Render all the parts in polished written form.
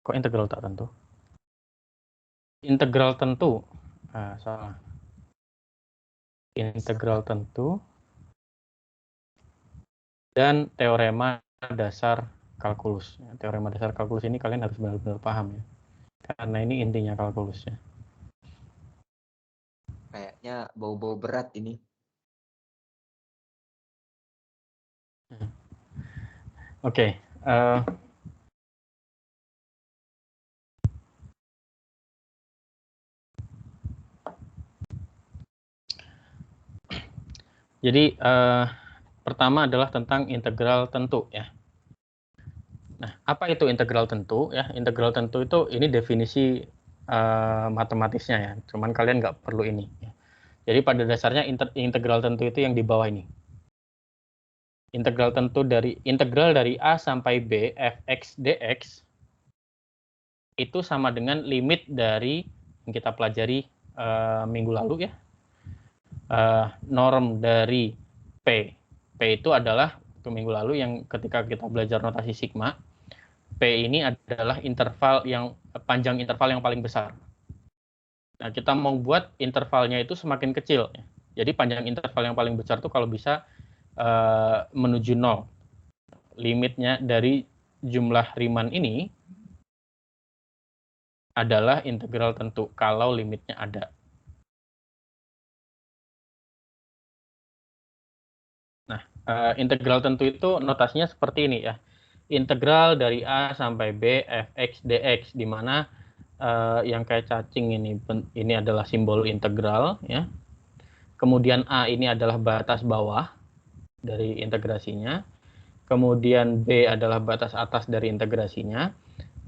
Kok integral tak tentu? Integral tentu. Salah. Integral tentu dan teorema dasar kalkulus. Teorema dasar kalkulus ini kalian harus benar-benar paham ya. Karena ini intinya kalkulusnya. Kayaknya bau-bau berat ini. Oke. Jadi pertama adalah tentang integral tentu ya. Nah, apa itu integral tentu ya? Integral tentu itu ini definisi matematisnya ya. Cuman kalian nggak perlu ini. Ya. Jadi pada dasarnya integral tentu itu yang di bawah ini. Integral dari A sampai B fx dx itu sama dengan limit dari yang kita pelajari minggu lalu ya. Norm dari P. P itu adalah minggu lalu yang ketika kita belajar notasi sigma, P ini adalah panjang interval yang paling besar. Nah, kita mau buat intervalnya itu semakin kecil. Jadi panjang interval yang paling besar itu kalau bisa menuju 0. Limitnya dari jumlah Riemann ini adalah integral tentu kalau limitnya ada. Nah, integral tentu itu notasinya seperti ini ya. Integral dari A sampai B fx dx, di mana yang kayak cacing ini adalah simbol integral ya. Kemudian A ini adalah batas bawah dari integrasinya. Kemudian B adalah batas atas dari integrasinya.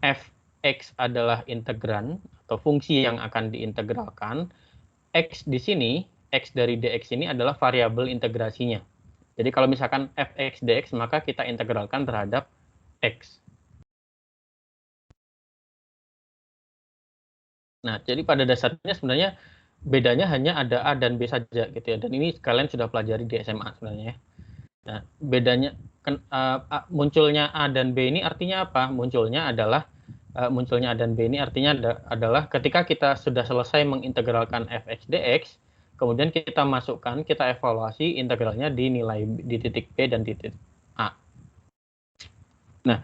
Fx adalah integran atau fungsi yang akan diintegralkan. X di sini, X dari dx ini adalah variabel integrasinya. Jadi kalau misalkan fx dx, maka kita integralkan terhadap x. Nah, jadi pada dasarnya sebenarnya bedanya hanya ada A dan B saja gitu ya. Dan ini kalian sudah pelajari di SMA sebenarnya ya. Nah, bedanya munculnya A dan B ini artinya apa? Munculnya A dan B ini artinya adalah ketika kita sudah selesai mengintegralkan fx dx, kemudian kita masukkan, kita evaluasi integralnya di nilai di titik B dan titik A. Nah,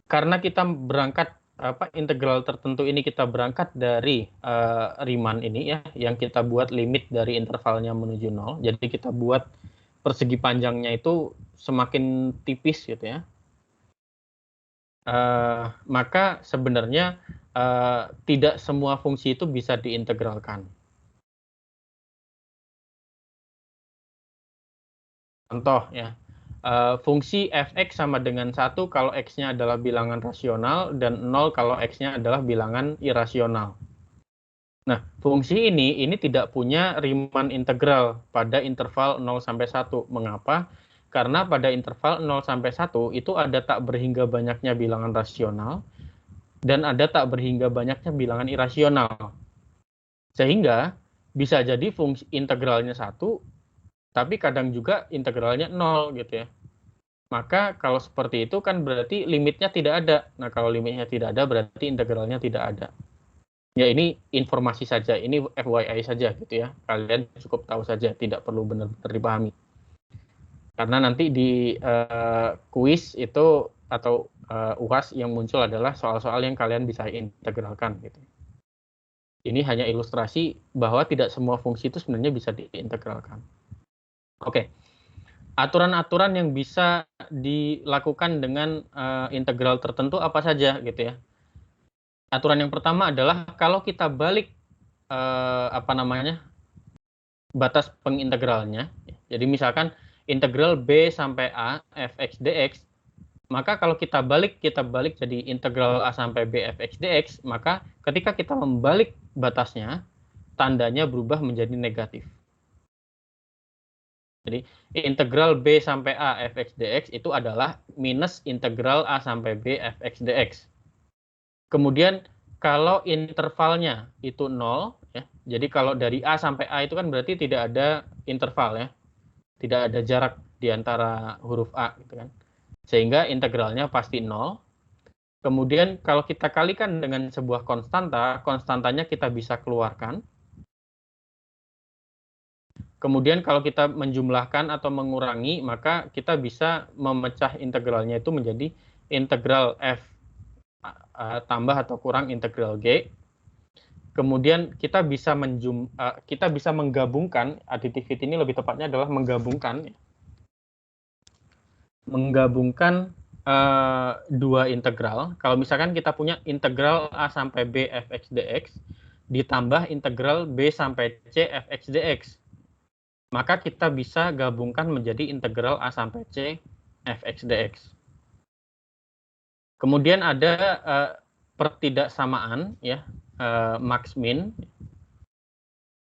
karena kita berangkat integral tertentu ini kita berangkat dari Riemann ini ya, yang kita buat limit dari intervalnya menuju 0. Jadi kita buat persegi panjangnya itu semakin tipis gitu ya. Maka sebenarnya tidak semua fungsi itu bisa diintegralkan. Contoh ya, fungsi fx sama dengan 1 kalau x-nya adalah bilangan rasional dan 0 kalau x-nya adalah bilangan irasional. Nah, fungsi ini tidak punya Riemann integral pada interval 0 sampai 1. Mengapa? Karena pada interval 0 sampai 1 itu ada tak berhingga banyaknya bilangan rasional dan ada tak berhingga banyaknya bilangan irasional. Sehingga bisa jadi fungsi integralnya 1, tapi kadang juga integralnya 0 gitu ya. Maka kalau seperti itu kan berarti limitnya tidak ada. Nah, kalau limitnya tidak ada berarti integralnya tidak ada. Ya, ini informasi saja, ini FYI saja gitu ya. Kalian cukup tahu saja, tidak perlu benar-benar dipahami. Karena nanti di kuis itu atau UAS yang muncul adalah soal-soal yang kalian bisa integralkan gitu. Ini hanya ilustrasi bahwa tidak semua fungsi itu sebenarnya bisa diintegralkan. Oke. Aturan-aturan yang bisa dilakukan dengan integral tertentu apa saja gitu ya. Aturan yang pertama adalah kalau kita balik batas pengintegralnya. Jadi misalkan integral B sampai A fx dx, maka kalau kita balik jadi integral A sampai B fx dx, maka ketika kita membalik batasnya, tandanya berubah menjadi negatif. Jadi integral B sampai A fx dx itu adalah minus integral A sampai B fx dx. Kemudian kalau intervalnya itu 0, ya, jadi kalau dari A sampai A itu kan berarti tidak ada interval ya, tidak ada jarak di antara huruf A gitu kan, sehingga integralnya pasti 0. Kemudian kalau kita kalikan dengan sebuah konstanta, konstantanya kita bisa keluarkan. Kemudian kalau kita menjumlahkan atau mengurangi, maka kita bisa memecah integralnya itu menjadi integral f tambah atau kurang integral g. Kemudian kita bisa menggabungkan, additivity ini lebih tepatnya adalah menggabungkan dua integral. Kalau misalkan kita punya integral a sampai b fx dx ditambah integral b sampai c fx dx, maka kita bisa gabungkan menjadi integral a sampai c fx dx. Kemudian ada pertidaksamaan ya, max min.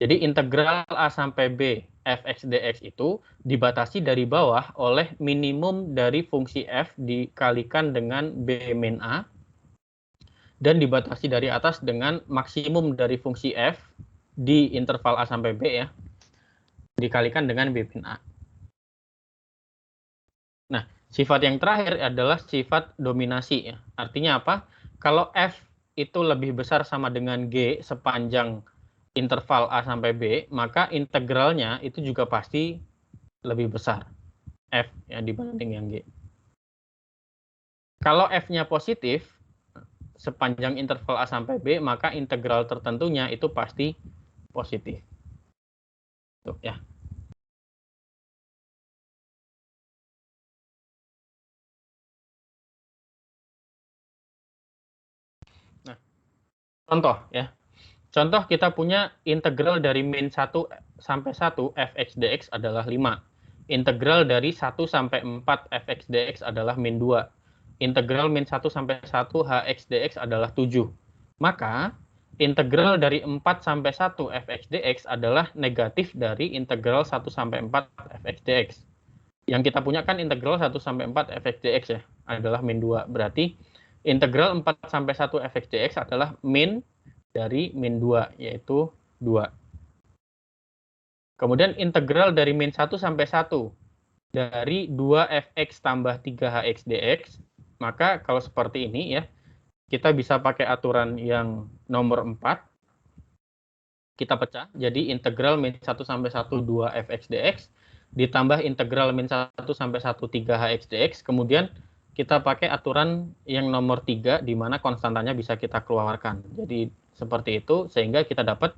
Jadi integral a sampai b fx dx itu dibatasi dari bawah oleh minimum dari fungsi f dikalikan dengan b min a, dan dibatasi dari atas dengan maksimum dari fungsi f di interval a sampai b ya, dikalikan dengan b min a. Nah, sifat yang terakhir adalah sifat dominasi ya. Artinya apa? Kalau f itu lebih besar sama dengan g sepanjang interval a sampai b, maka integralnya itu juga pasti lebih besar f ya dibanding yang g. Kalau f-nya positif sepanjang interval a sampai b, maka integral tertentunya itu pasti positif. Tuh ya. Nah, contoh ya. Contoh kita punya integral dari min 1 sampai 1 fx dx adalah 5. Integral dari 1 sampai 4 fx dx adalah min 2. Integral min 1 sampai 1 hx dx adalah 7. Maka integral dari 4 sampai 1 fx dx adalah negatif dari integral 1 sampai 4 fx dx. Yang kita punya kan integral 1 sampai 4 fx dx ya, adalah min 2. Berarti integral 4 sampai 1 fx dx adalah min dari min 2, yaitu 2. Kemudian integral dari min 1 sampai 1 dari 2fx tambah 3hx dx, maka kalau seperti ini ya, kita bisa pakai aturan yang nomor 4, kita pecah, jadi integral min 1 sampai 1 2fx dx, ditambah integral min 1 sampai 1 3hx dx, kemudian kita pakai aturan yang nomor 3, di mana konstantanya bisa kita keluarkan. Jadi seperti itu, sehingga kita dapat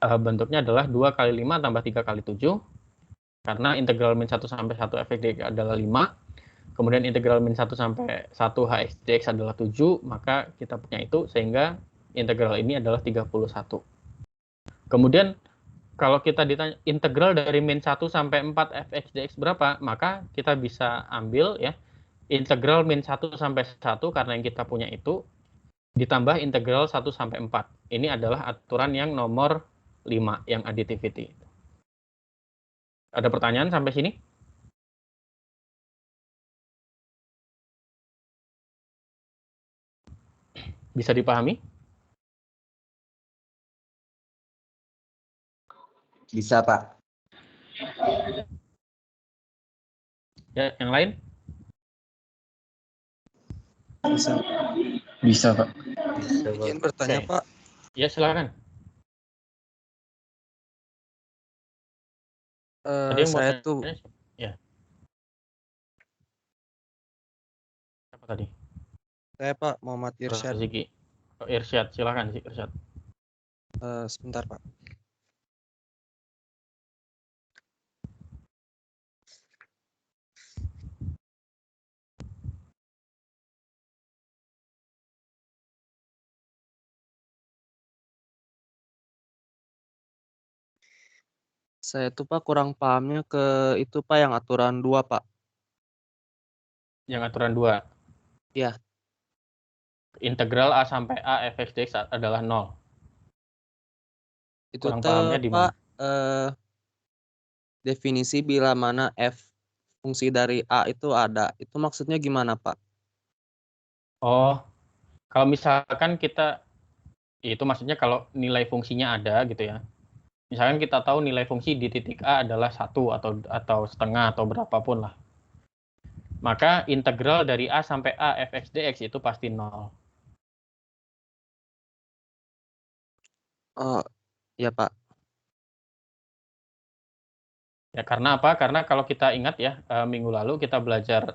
bentuknya adalah 2 kali 5 tambah 3 kali 7, karena integral min 1 sampai 1 fx dx adalah 5, kemudian integral min 1 sampai 1 hx dx adalah 7, maka kita punya itu, sehingga integral ini adalah 31. Kemudian kalau kita ditanya integral dari min 1 sampai 4 fx dx berapa, maka kita bisa ambil ya, integral min 1 sampai 1 karena yang kita punya itu, ditambah integral 1 sampai 4. Ini adalah aturan yang nomor 5, yang additivity. Ada pertanyaan sampai sini? Bisa dipahami? Bisa, Pak. Ya, yang lain? Bisa. Bisa, Pak. Izin bertanya, Oke. Pak. Ya, silakan. Tadi yang Saya mau tuh, tanya, ya. Apa tadi? saya Pak Muhammad Irsyad. Ziki. Oh, Irsyad, silakan sih Irsyad. Sebentar, Pak. Saya tuh Pak kurang pahamnya ke itu Pak yang aturan 2 Pak. Yang aturan 2. Iya. Integral A sampai A fx dx adalah 0. Itu Kurang tuh pahamnya di Pak mana? definisi bila mana f fungsi dari A itu ada. Itu maksudnya gimana Pak? Oh, kalau misalkan kita, itu maksudnya kalau nilai fungsinya ada gitu ya. Misalkan kita tahu nilai fungsi di titik A adalah 1 atau setengah atau berapapun lah. maka integral dari A sampai A fx dx itu pasti 0. Oh, iya Pak. Ya, karena apa? Karena kalau kita ingat ya, minggu lalu kita belajar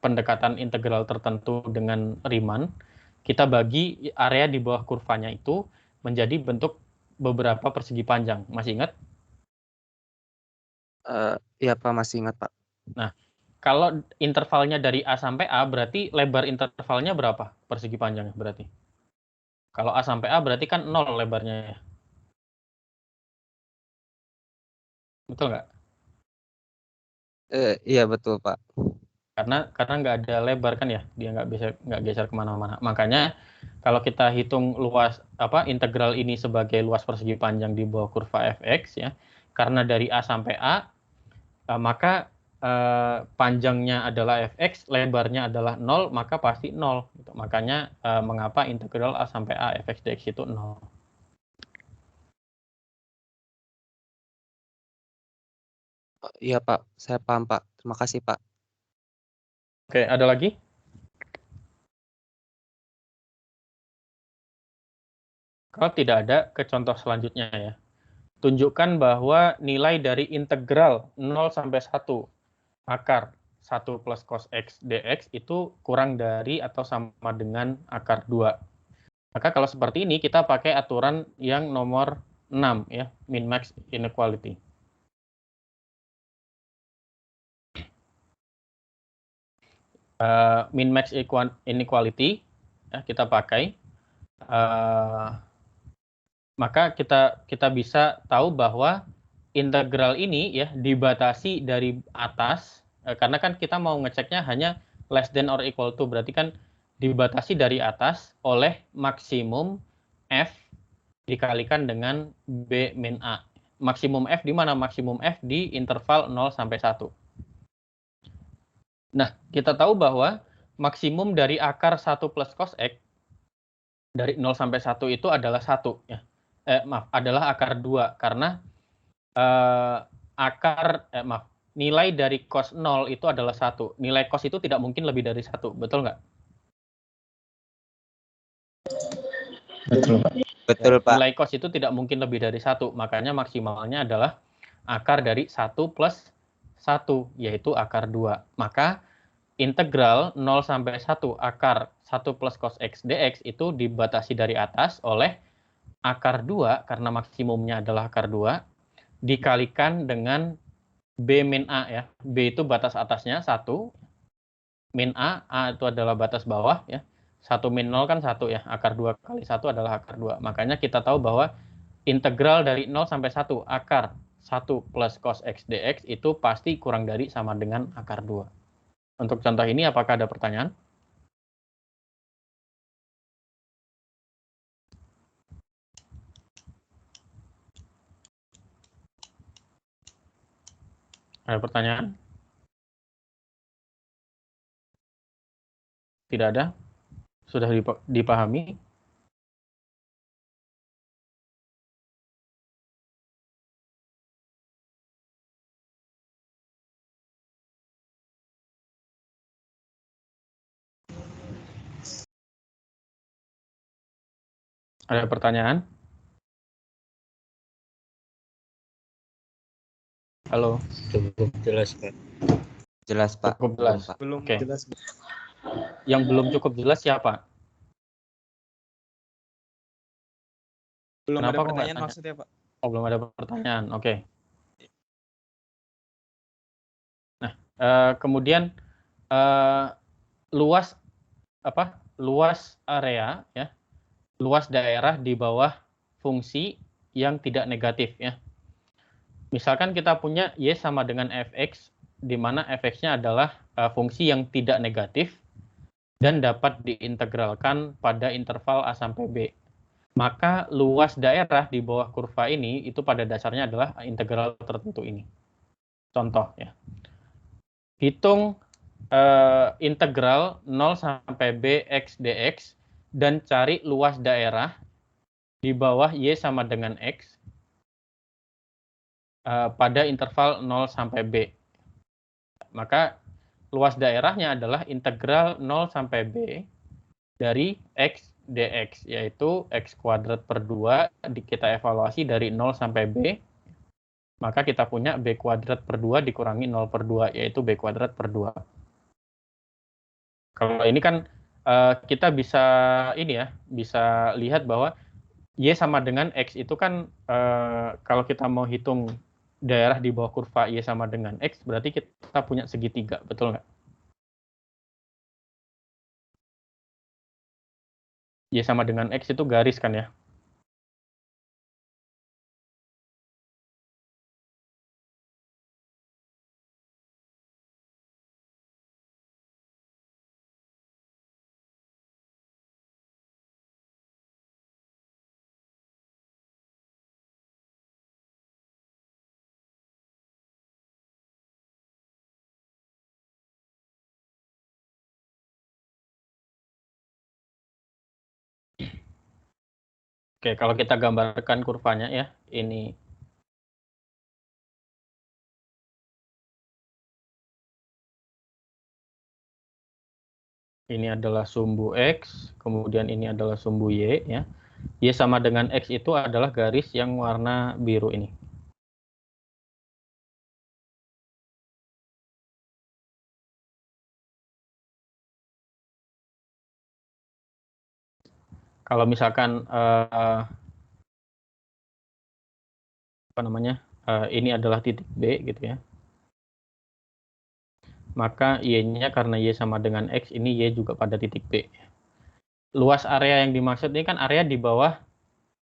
pendekatan integral tertentu dengan Riemann. Kita bagi area di bawah kurvanya itu menjadi bentuk beberapa persegi panjang. Masih ingat? Iya Pak, masih ingat Pak. Nah, kalau intervalnya dari A sampai A, berarti lebar intervalnya berapa persegi panjangnya berarti? Kalau A sampai A berarti kan 0 lebarnya ya. Betul nggak? Iya betul Pak. Karena nggak ada lebar kan ya, dia nggak geser kemana-mana. Makanya kalau kita hitung luas integral ini sebagai luas persegi panjang di bawah kurva fx ya, karena dari A sampai A, maka panjangnya adalah fx, lebarnya adalah 0, maka pasti 0. Gitu. Makanya mengapa integral A sampai A fx dx itu 0. Iya Pak, saya paham Pak. Terima kasih Pak. Oke, ada lagi? Kalau tidak ada, ke contoh selanjutnya ya. Tunjukkan bahwa nilai dari integral 0 sampai 1 akar 1 plus cos x dx itu kurang dari atau sama dengan akar 2. Maka kalau seperti ini kita pakai aturan yang nomor 6 ya, min-max inequality. Min-max inequality ya, kita pakai. Maka kita bisa tahu bahwa integral ini ya dibatasi dari atas, karena kan kita mau ngeceknya hanya less than or equal to, berarti kan dibatasi dari atas oleh maksimum f dikalikan dengan b min a. Maksimum f di mana? Maksimum f di interval 0 sampai 1. Nah, kita tahu bahwa maksimum dari akar 1 plus cos x dari 0 sampai 1 itu adalah 1 ya. Adalah akar 2 karena nilai dari cos 0 itu adalah 1. Nilai cos itu tidak mungkin lebih dari 1, betul nggak? Betul, Pak. Betul, Pak. Nilai cos itu tidak mungkin lebih dari 1, makanya maksimalnya adalah akar dari 1 plus 1, yaitu akar 2. Maka integral 0 sampai 1 akar 1 plus cos x dx itu dibatasi dari atas oleh akar 2, karena maksimumnya adalah akar 2, dikalikan dengan B min A ya. B itu batas atasnya 1, min A itu adalah batas bawah ya. 1 min 0 kan 1 ya, akar 2 kali 1 adalah akar 2. Makanya kita tahu bahwa integral dari 0 sampai 1 akar 1 plus cos x dx itu pasti kurang dari sama dengan akar 2. Untuk contoh ini apakah ada pertanyaan? Ada pertanyaan? Tidak ada? Sudah dipahami? Ada pertanyaan? Halo. Cukup jelas, Pak. Jelas, Pak. Cukup jelas. Pak. Belum Oke. jelas. Yang belum cukup jelas siapa? Belum Kenapa ada kok nggak pertanyaan tanya? maksudnya, Pak. Oh, belum ada pertanyaan. Oke. Nah, kemudian luas area ya, luas daerah di bawah fungsi yang tidak negatif ya. Misalkan kita punya y sama dengan fx, di mana fx-nya adalah fungsi yang tidak negatif dan dapat diintegralkan pada interval a sampai b. Maka luas daerah di bawah kurva ini itu pada dasarnya adalah integral tertentu ini. Contoh ya. Hitung integral 0 sampai b x dx dan cari luas daerah di bawah y sama dengan x pada interval 0 sampai b. Maka luas daerahnya adalah integral 0 sampai B dari X dx, yaitu X kuadrat per 2, kita evaluasi dari 0 sampai B, maka kita punya B kuadrat per 2 dikurangi 0 per 2, yaitu B kuadrat per 2. Kalau ini kan kita bisa bisa lihat bahwa Y sama dengan X itu kan kalau kita mau hitung daerah di bawah kurva Y sama dengan X, berarti kita punya segitiga, betul nggak? Y sama dengan X itu garis kan ya? Oke, kalau kita gambarkan kurvanya ya, ini adalah sumbu X, kemudian ini adalah sumbu Y ya. Y sama dengan X itu adalah garis yang warna biru ini. Kalau misalkan ini adalah titik B gitu ya, maka Y-nya karena Y sama dengan X, ini Y juga pada titik B. Luas area yang dimaksud ini kan area di bawah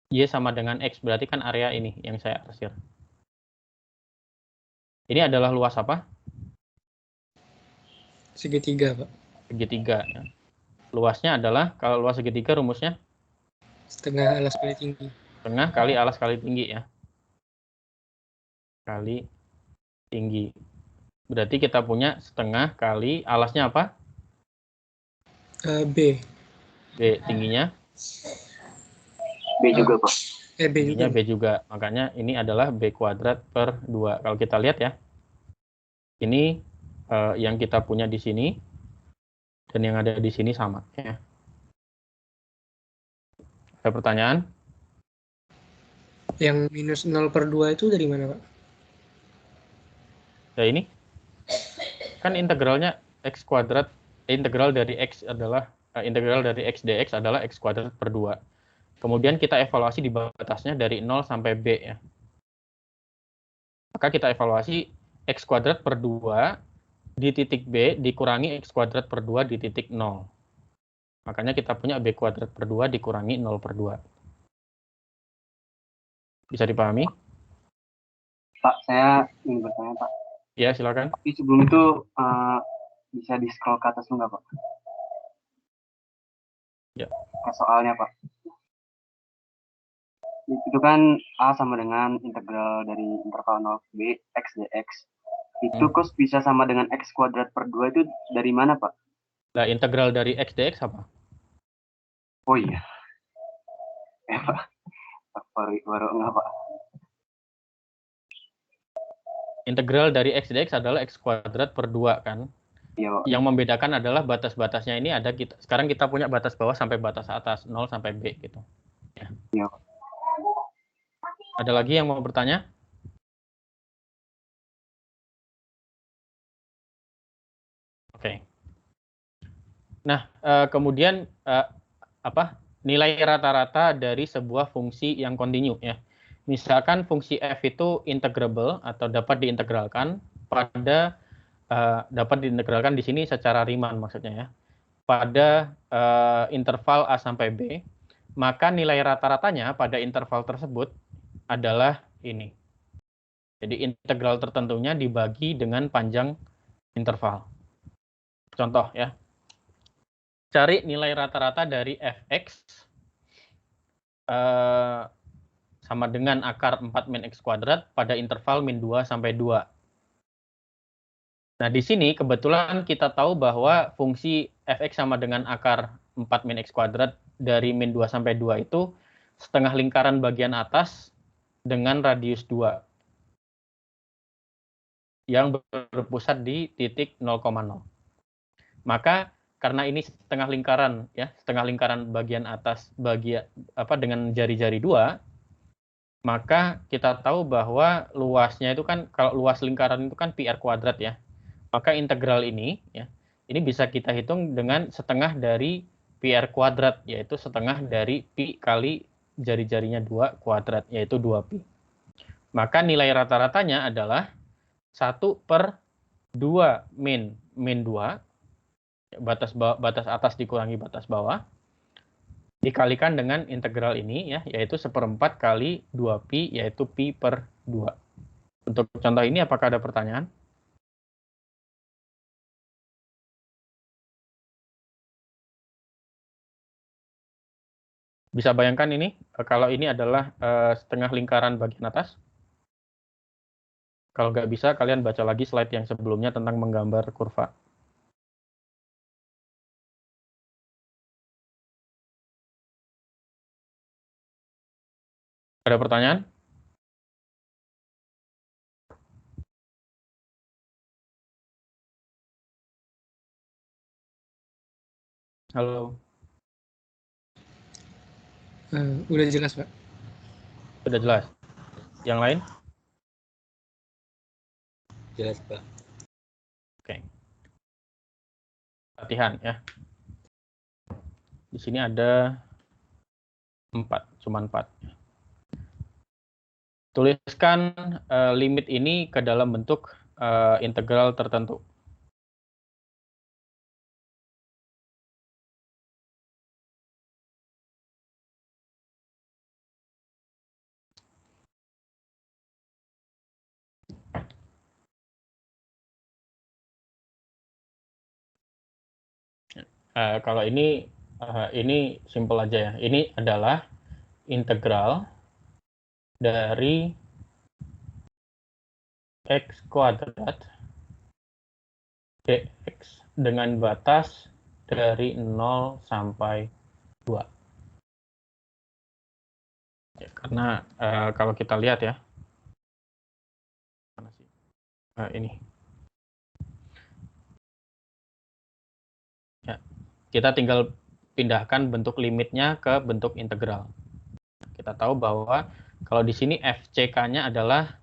Y sama dengan X, berarti kan area ini yang saya arsir. Ini adalah luas apa? Segitiga, Pak. Segitiga. Ya. Luasnya adalah, kalau luas segitiga rumusnya? Setengah alas kali tinggi. Setengah kali alas kali tinggi ya. Kali tinggi. Berarti kita punya setengah kali alasnya apa? B. B, tingginya? B juga, Pak. B Tingginya juga. B juga. Makanya ini adalah B kuadrat per 2. Kalau kita lihat ya, ini yang kita punya di sini dan yang ada di sini sama. Ya. Ada pertanyaan? Yang minus 0 per 2 itu dari mana, Pak? Ya ini. Kan integralnya X kuadrat, integral dari X adalah, integral dari X dx adalah X kuadrat per 2. Kemudian kita evaluasi di batasnya dari 0 sampai B ya. Maka kita evaluasi X kuadrat per 2 di titik B dikurangi X kuadrat per 2 di titik 0. Makanya kita punya B kuadrat per 2 dikurangi 0 per 2. Bisa dipahami? Pak, saya ingin bertanya, Pak. Ya, silakan. Tapi sebelum itu bisa di-scroll ke atas enggak, Pak? Ya. Ke soalnya, Pak. Itu kan A sama dengan integral dari interval 0 ke B, X dx. Itu kos bisa sama dengan X kuadrat per 2 itu dari mana, Pak? Nah, integral dari X dx apa? Oh iya. Ya, Pak. Baru enggak, Pak. Integral dari X dx adalah X kuadrat per 2 kan? Iya, Pak. Yang membedakan adalah batas-batasnya ini ada kita. Sekarang kita punya batas bawah sampai batas atas, 0 sampai B gitu. Ya. Iya, Pak. Ada lagi yang mau bertanya? Oke. Nah, kemudian nilai rata-rata dari sebuah fungsi yang kontinu ya. Misalkan fungsi f itu integrable atau dapat diintegralkan pada dapat diintegralkan di sini secara Riemann maksudnya ya. Pada interval A sampai B, maka nilai rata-ratanya pada interval tersebut adalah ini. Jadi integral tertentunya dibagi dengan panjang interval. Contoh ya. Cari nilai rata-rata dari fx sama dengan akar 4 min x kuadrat pada interval min 2 sampai 2. Nah, di sini kebetulan kita tahu bahwa fungsi fx sama dengan akar 4 min x kuadrat dari min 2 sampai 2 itu setengah lingkaran bagian atas dengan radius 2 yang berpusat di titik 0,0. Maka karena ini setengah lingkaran ya, setengah lingkaran bagian atas dengan jari-jari 2, maka kita tahu bahwa luasnya itu kan, kalau luas lingkaran itu kan pi r kuadrat ya. Maka integral ini ya, ini bisa kita hitung dengan setengah dari pi r kuadrat, yaitu setengah dari pi kali jari-jarinya 2 kuadrat, yaitu 2pi. Maka nilai rata-ratanya adalah 1/2 min 2, batas atas dikurangi batas bawah, dikalikan dengan integral ini ya, yaitu 1/4 kali 2pi, yaitu pi/2. Untuk contoh ini apakah ada pertanyaan? Bisa bayangkan ini, kalau ini adalah setengah lingkaran bagian atas. Kalau nggak bisa, kalian baca lagi slide yang sebelumnya tentang menggambar kurva. Ada pertanyaan? Halo, Udah jelas, Pak. sudah jelas. Yang lain? Jelas, Pak. Oke. Latihan ya. Di sini ada 4, cuma 4. Tuliskan limit ini ke dalam bentuk integral tertentu. Kalau ini simple aja ya. Ini adalah integral dari x kuadrat dx dengan batas dari 0 sampai 2. Ya, karena kalau kita lihat ya, ini. Ya, kita tinggal pindahkan bentuk limitnya ke bentuk integral. Kita tahu bahwa kalau di sini fck-nya adalah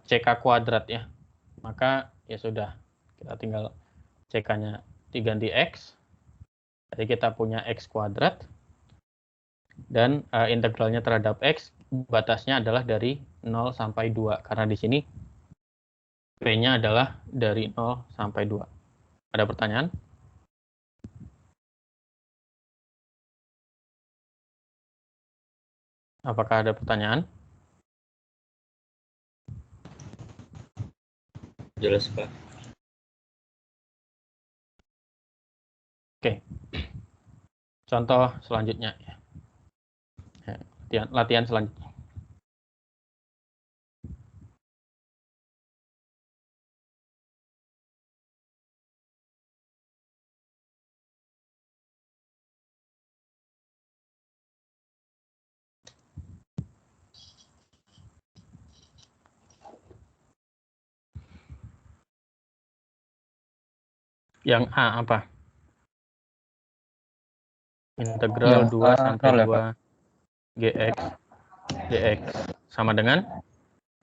ck kuadrat ya. Maka ya sudah, kita tinggal ck-nya diganti x. Jadi kita punya x kuadrat dan integralnya terhadap x batasnya adalah dari 0 sampai 2 karena di sini p-nya adalah dari 0 sampai 2. Ada pertanyaan? Apakah ada pertanyaan? Jelas, Pak. Oke. Contoh selanjutnya ya. Latihan selanjutnya. Yang A apa? Integral 2 sampai 2 gx dx sama dengan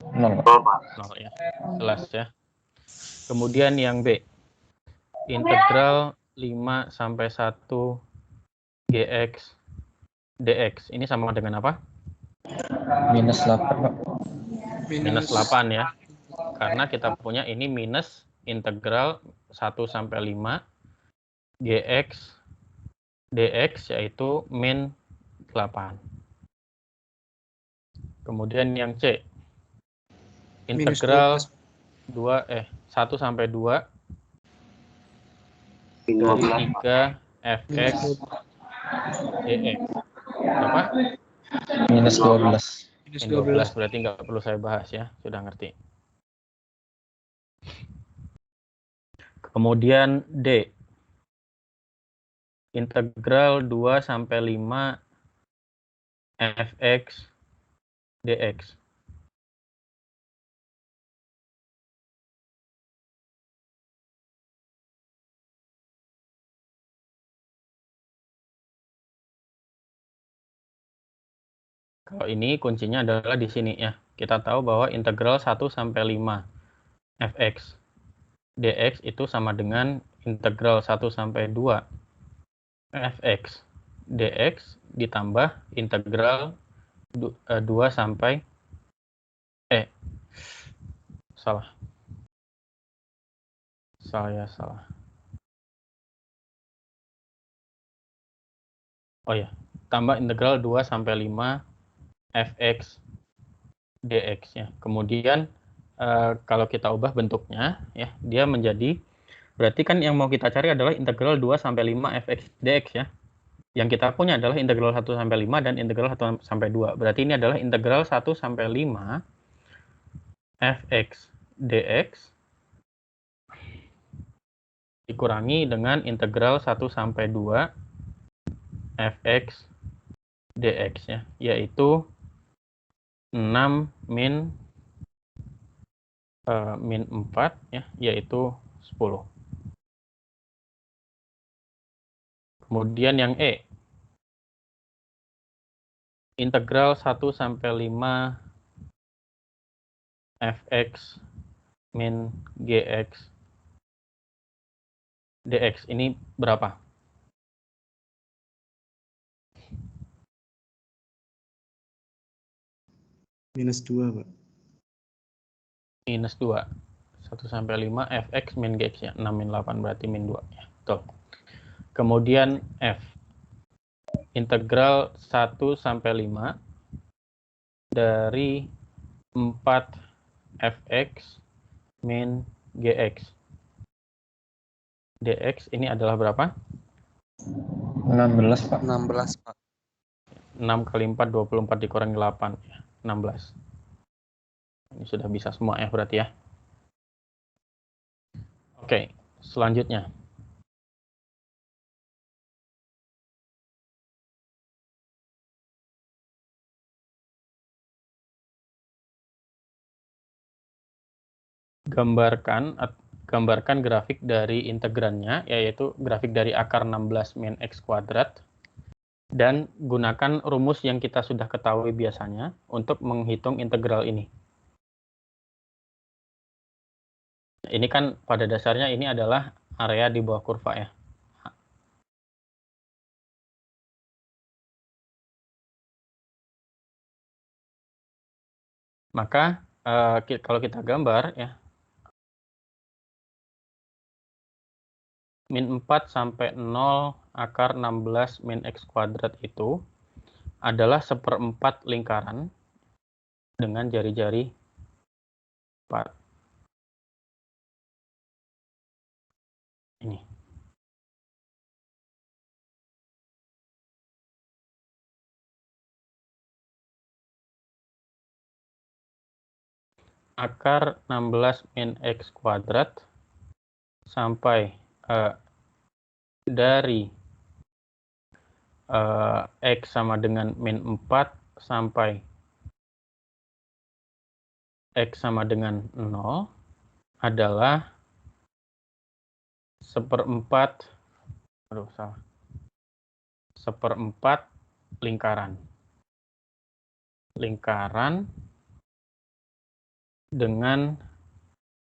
0. 0 ya. Jelas ya. Kemudian yang B. Integral 5 sampai 1 gx dx. Ini sama dengan apa? Minus 8, Pak. Minus 8 ya. Karena kita punya ini minus integral 1 sampai 5 gx dx, yaitu min 8. Kemudian yang C. Integral 1 sampai 2 dari 3 fx dx. Berapa? Minus 12. Minus Min 12, berarti nggak perlu saya bahas ya, sudah ngerti. Kemudian D. Integral 2 sampai 5 fx dx. Kalau ini kuncinya adalah di sini ya. Kita tahu bahwa integral 1 sampai 5 fx dx itu sama dengan integral 1 sampai 2 fx dx ditambah integral 2 sampai salah. Oh ya, tambah integral 2 sampai 5 fx dx ya. Kemudian kalau kita ubah bentuknya ya, dia menjadi, berarti kan yang mau kita cari adalah integral 2 sampai 5 fx dx ya. Yang kita punya adalah integral 1 sampai 5 dan integral 1 sampai 2. Berarti ini adalah integral 1 sampai 5 fx dx dikurangi dengan integral 1 sampai 2 fx dx ya, yaitu 6 min 4 ya, yaitu 10. Kemudian yang E, integral 1 sampai 5 fx min gx dx ini berapa? Minus 2, Pak. Minus 2. 1 sampai 5 fx min gx ya. 6 min 8 berarti min 2 ya. Betul. Kemudian F, integral 1 sampai 5 dari 4 fx min gx dx ini adalah berapa? 16, Pak. 16, Pak. 6 kali 4, 24 dikurangi 8 ya. 16. Ini sudah bisa semua ya berarti ya. Oke, selanjutnya. Gambarkan grafik dari integrannya, yaitu grafik dari akar 16 min x kuadrat, dan gunakan rumus yang kita sudah ketahui biasanya untuk menghitung integral ini. Ini kan pada dasarnya ini adalah area di bawah kurva ya. Maka kalau kita gambar ya, min 4 sampai 0 akar 16 min x kuadrat itu adalah 1/4 lingkaran dengan jari-jari 4. Ini. Akar 16 min x kuadrat sampai dari x sama dengan min 4 sampai x sama dengan 0 adalah 1/4 lingkaran dengan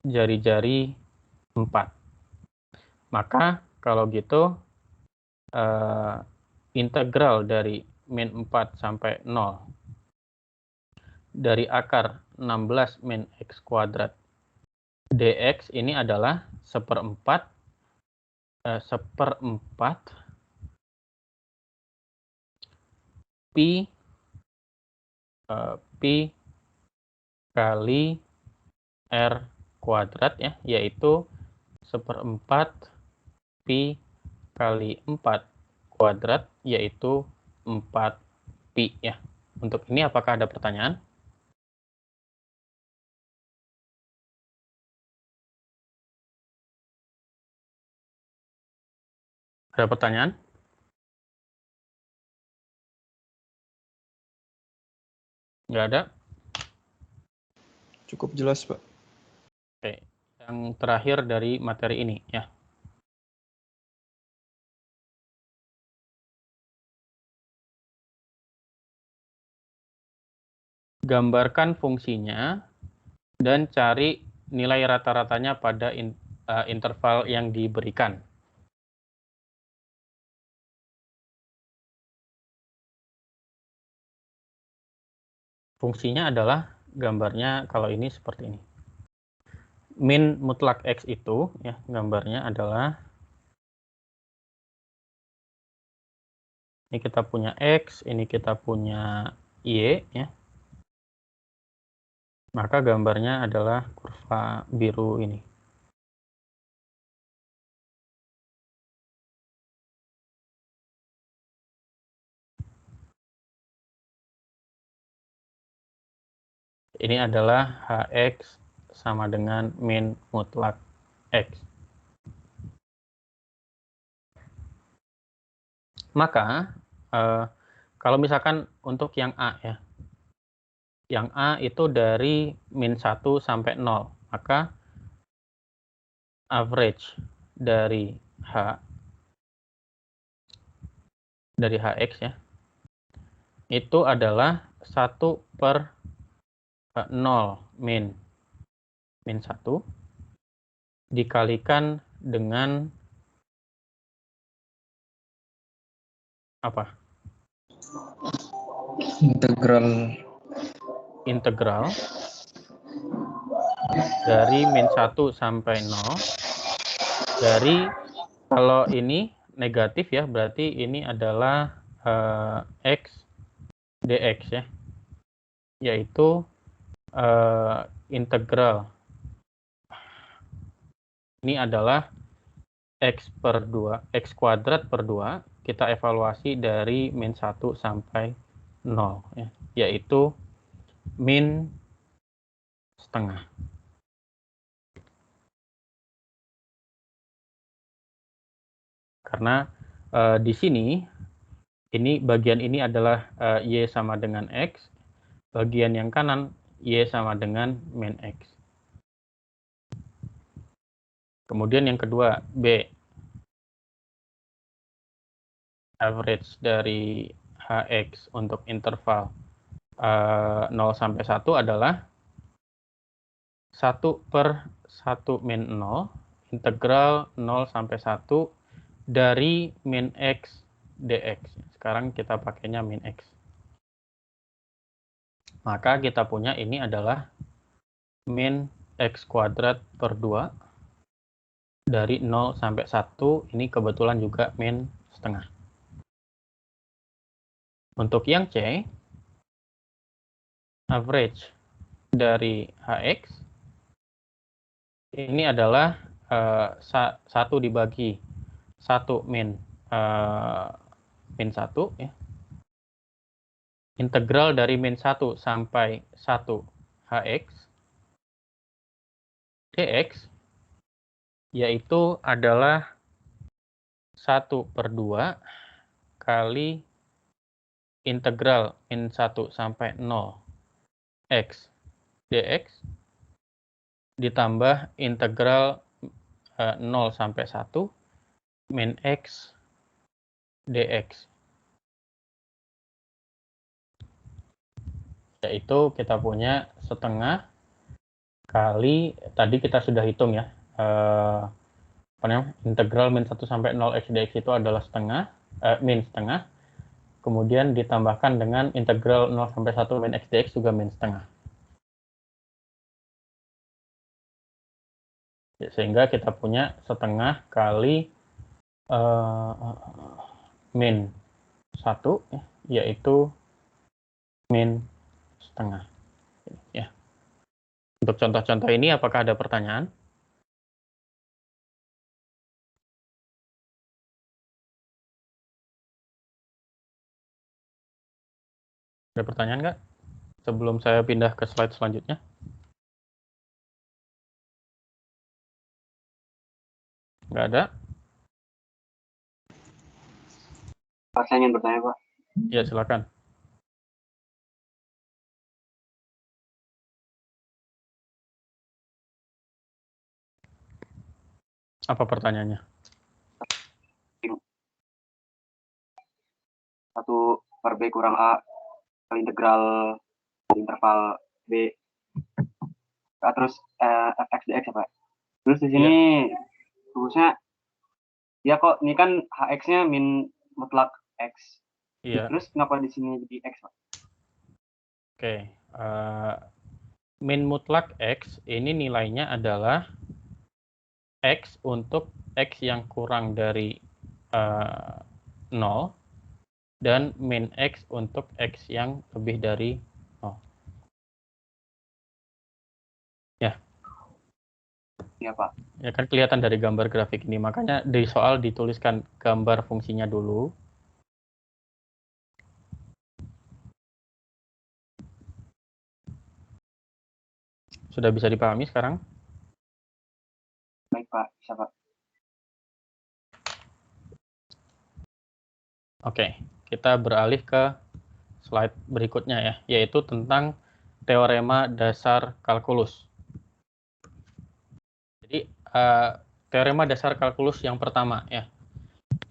jari-jari 4. Maka kalau gitu integral dari min 4 sampai 0 dari akar 16 min x kuadrat dx ini adalah 1/4 pi kali r kuadrat ya, yaitu 1/4 pi kali 4 kuadrat, yaitu 4 pi ya. Untuk ini apakah ada pertanyaan? Ada pertanyaan? Nggak ada? Cukup jelas, Pak. Oke, yang terakhir dari materi ini ya. gambarkan fungsinya dan cari nilai rata-ratanya pada interval yang diberikan. Fungsinya adalah gambarnya kalau ini seperti ini. Min mutlak X itu ya gambarnya adalah ini kita punya X, ini kita punya Y ya. Maka gambarnya adalah kurva biru ini. Ini adalah Hx sama dengan min mutlak X. Maka kalau misalkan untuk yang A ya, yang A itu dari min 1 sampai 0, maka average dari Hx ya, itu adalah 1/0 min 1 dikalikan dengan apa? Integral dari min 1 sampai 0 dari, kalau ini negatif ya, berarti ini adalah X dx ya, yaitu integral ini adalah X kuadrat per 2, kita evaluasi dari min 1 sampai 0 ya, yaitu min setengah. Karena di sini ini bagian ini adalah Y sama dengan X, bagian yang kanan Y sama dengan min X. Kemudian yang kedua B, average dari Hx untuk interval 0 sampai 1 adalah 1/1 min 0 integral 0 sampai 1 dari min X dx. Sekarang kita pakainya min X. Maka kita punya ini adalah min X kuadrat per 2 dari 0 sampai 1, ini kebetulan juga min setengah. Untuk yang C, average dari Hx, ini adalah 1 dibagi 1 min 1 ya. Integral dari min 1 sampai 1 Hx dx, yaitu adalah 1/2 kali integral min 1 sampai 0 X dx ditambah integral 0 sampai 1 min X dx. Yaitu kita punya setengah kali, tadi kita sudah hitung ya, integral min 1 sampai 0 X dx itu adalah setengah, min setengah, kemudian ditambahkan dengan integral 0 sampai 1 min X dx juga min setengah. Sehingga kita punya setengah kali min 1, yaitu min setengah. Ya. Untuk contoh-contoh ini, apakah ada pertanyaan? Ada pertanyaan nggak? Sebelum saya pindah ke slide selanjutnya. Nggak ada? Pak, saya ingin bertanya, Pak. Ya, silakan. Apa pertanyaannya? 1/B kurang A kali integral interval B. Terus fx dx apa? Terus di sini rumusnya ya kok ini kan hx-nya min mutlak x. Iya. Terus kenapa di sini jadi x, Pak? Oke. Min mutlak x ini nilainya adalah x untuk x yang kurang dari 0 dan min x untuk x yang lebih dari 0. Ya. Iya, Pak. Ya kan kelihatan dari gambar grafik ini, makanya di soal dituliskan gambar fungsinya dulu. Sudah bisa dipahami sekarang? Baik, Pak. Bisa, Pak. Oke, kita beralih ke slide berikutnya ya, yaitu tentang teorema dasar kalkulus. Jadi, teorema dasar kalkulus yang pertama ya.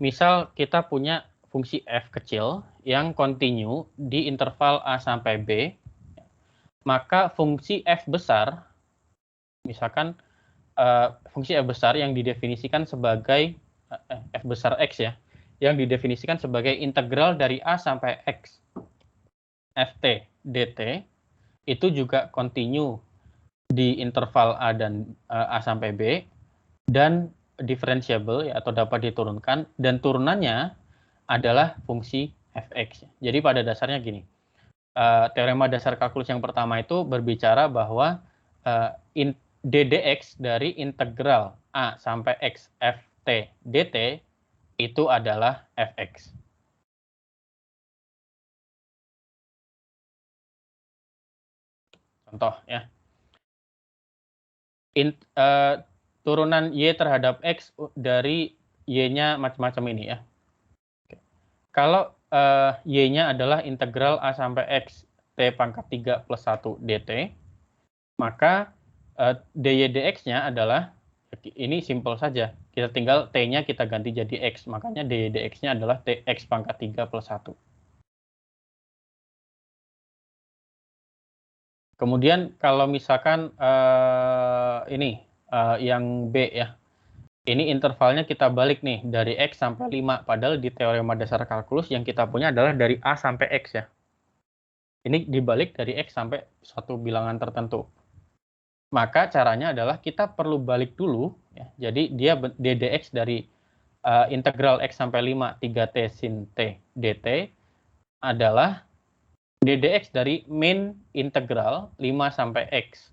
Misal kita punya fungsi f kecil yang kontinu di interval a sampai b, maka fungsi f besar, misalkan fungsi f besar yang didefinisikan sebagai f besar x ya, yang didefinisikan sebagai integral dari a sampai x ft dt itu juga kontinu di interval a dan a sampai b dan differentiable ya, atau dapat diturunkan, dan turunannya adalah fungsi fx. Jadi pada dasarnya gini, teorema dasar kalkulus yang pertama itu berbicara bahwa ddx dari integral a sampai x ft dt itu adalah fx. Contoh ya, turunan y terhadap x dari y-nya macam-macam ini ya. Kalau y-nya adalah integral a sampai x t pangkat 3 plus 1 dt, maka dy dx-nya adalah, ini simpel saja, kita tinggal t-nya kita ganti jadi x, makanya dy dx-nya adalah x pangkat 3 plus 1. Kemudian kalau misalkan ini yang B ya, ini intervalnya kita balik nih dari X sampai 5, padahal di teorema dasar kalkulus yang kita punya adalah dari A sampai X ya. Ini dibalik dari X sampai suatu bilangan tertentu. Maka caranya adalah kita perlu balik dulu, ya. Jadi dia ddx dari integral X sampai 5, 3t sin t dt adalah ddx dari min integral 5 sampai x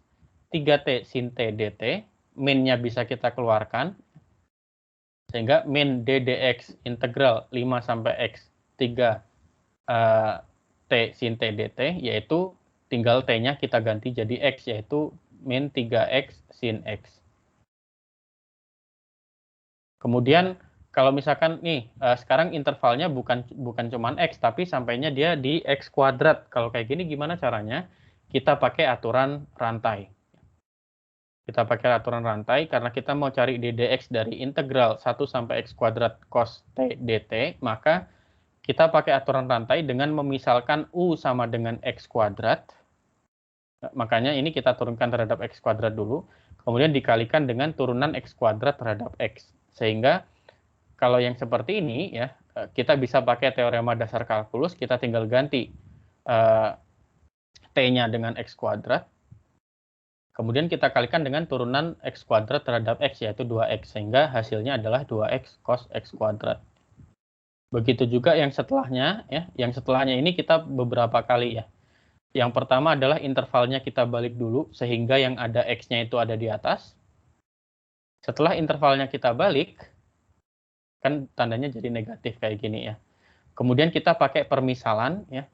3t sin t dt, minnya bisa kita keluarkan, sehingga min ddx integral 5 sampai x 3 t sin t dt, yaitu tinggal t-nya kita ganti jadi x, yaitu min 3x sin x. Kemudian kalau misalkan nih sekarang intervalnya bukan cuman x, tapi sampainya dia di x kuadrat. Kalau kayak gini gimana caranya? Kita pakai aturan rantai. Kita pakai aturan rantai karena kita mau cari ddx dari integral 1 sampai x kuadrat cos t dt, maka kita pakai aturan rantai dengan memisalkan u sama dengan x kuadrat. Makanya ini kita turunkan terhadap x kuadrat dulu, kemudian dikalikan dengan turunan x kuadrat terhadap x. Sehingga kalau yang seperti ini ya, kita bisa pakai teorema dasar kalkulus, kita tinggal ganti t-nya dengan x kuadrat, kemudian kita kalikan dengan turunan x kuadrat terhadap x, yaitu 2x, sehingga hasilnya adalah 2x cos x kuadrat. Begitu juga yang setelahnya ya, yang setelahnya ini kita beberapa kali ya. Yang pertama adalah intervalnya kita balik dulu, sehingga yang ada x-nya itu ada di atas. Setelah intervalnya kita balik, kan tandanya jadi negatif kayak gini ya. Kemudian kita pakai permisalan ya.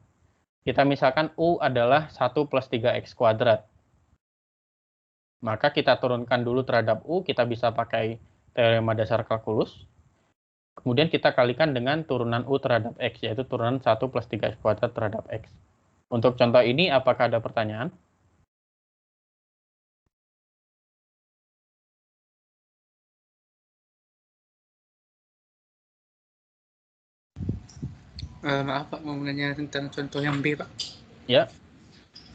Kita misalkan u adalah 1 plus 3x kuadrat. Maka kita turunkan dulu terhadap u, kita bisa pakai teorema dasar kalkulus. Kemudian kita kalikan dengan turunan u terhadap x, yaitu turunan 1 plus 3x kuadrat terhadap x. Untuk contoh ini, apakah ada pertanyaan? Maaf Pak, mau nanya tentang contoh yang B Pak. Ya.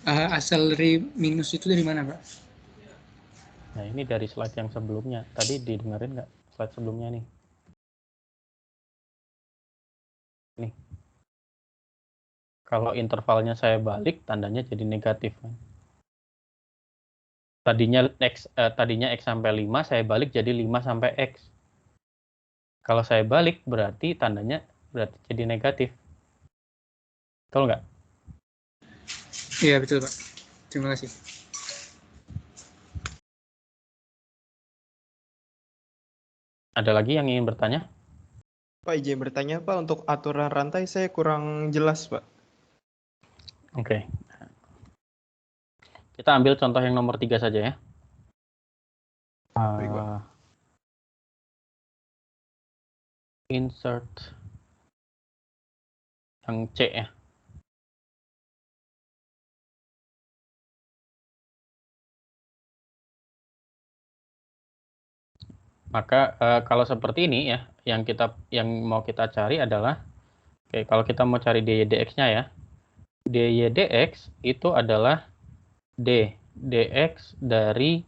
Asal dari minus itu dari mana, Pak? Nah, ini dari slide yang sebelumnya. Tadi didengerin nggak slide sebelumnya nih? Nih. Kalau intervalnya saya balik, tandanya jadi negatif. Tadinya X sampai 5, saya balik jadi 5 sampai X. Kalau saya balik, berarti tandanya berarti jadi negatif. Betul nggak? Iya, betul, Pak. Terima kasih. Ada lagi yang ingin bertanya? Pak, izin bertanya Pak, untuk aturan rantai saya kurang jelas Pak. Oke. Kita ambil contoh yang nomor 3 saja ya. Baik, Pak. Insert yang C ya. Maka kalau seperti ini ya, yang mau kita cari adalah, oke, kalau kita mau cari dy dx-nya ya, dy dx itu adalah dx dari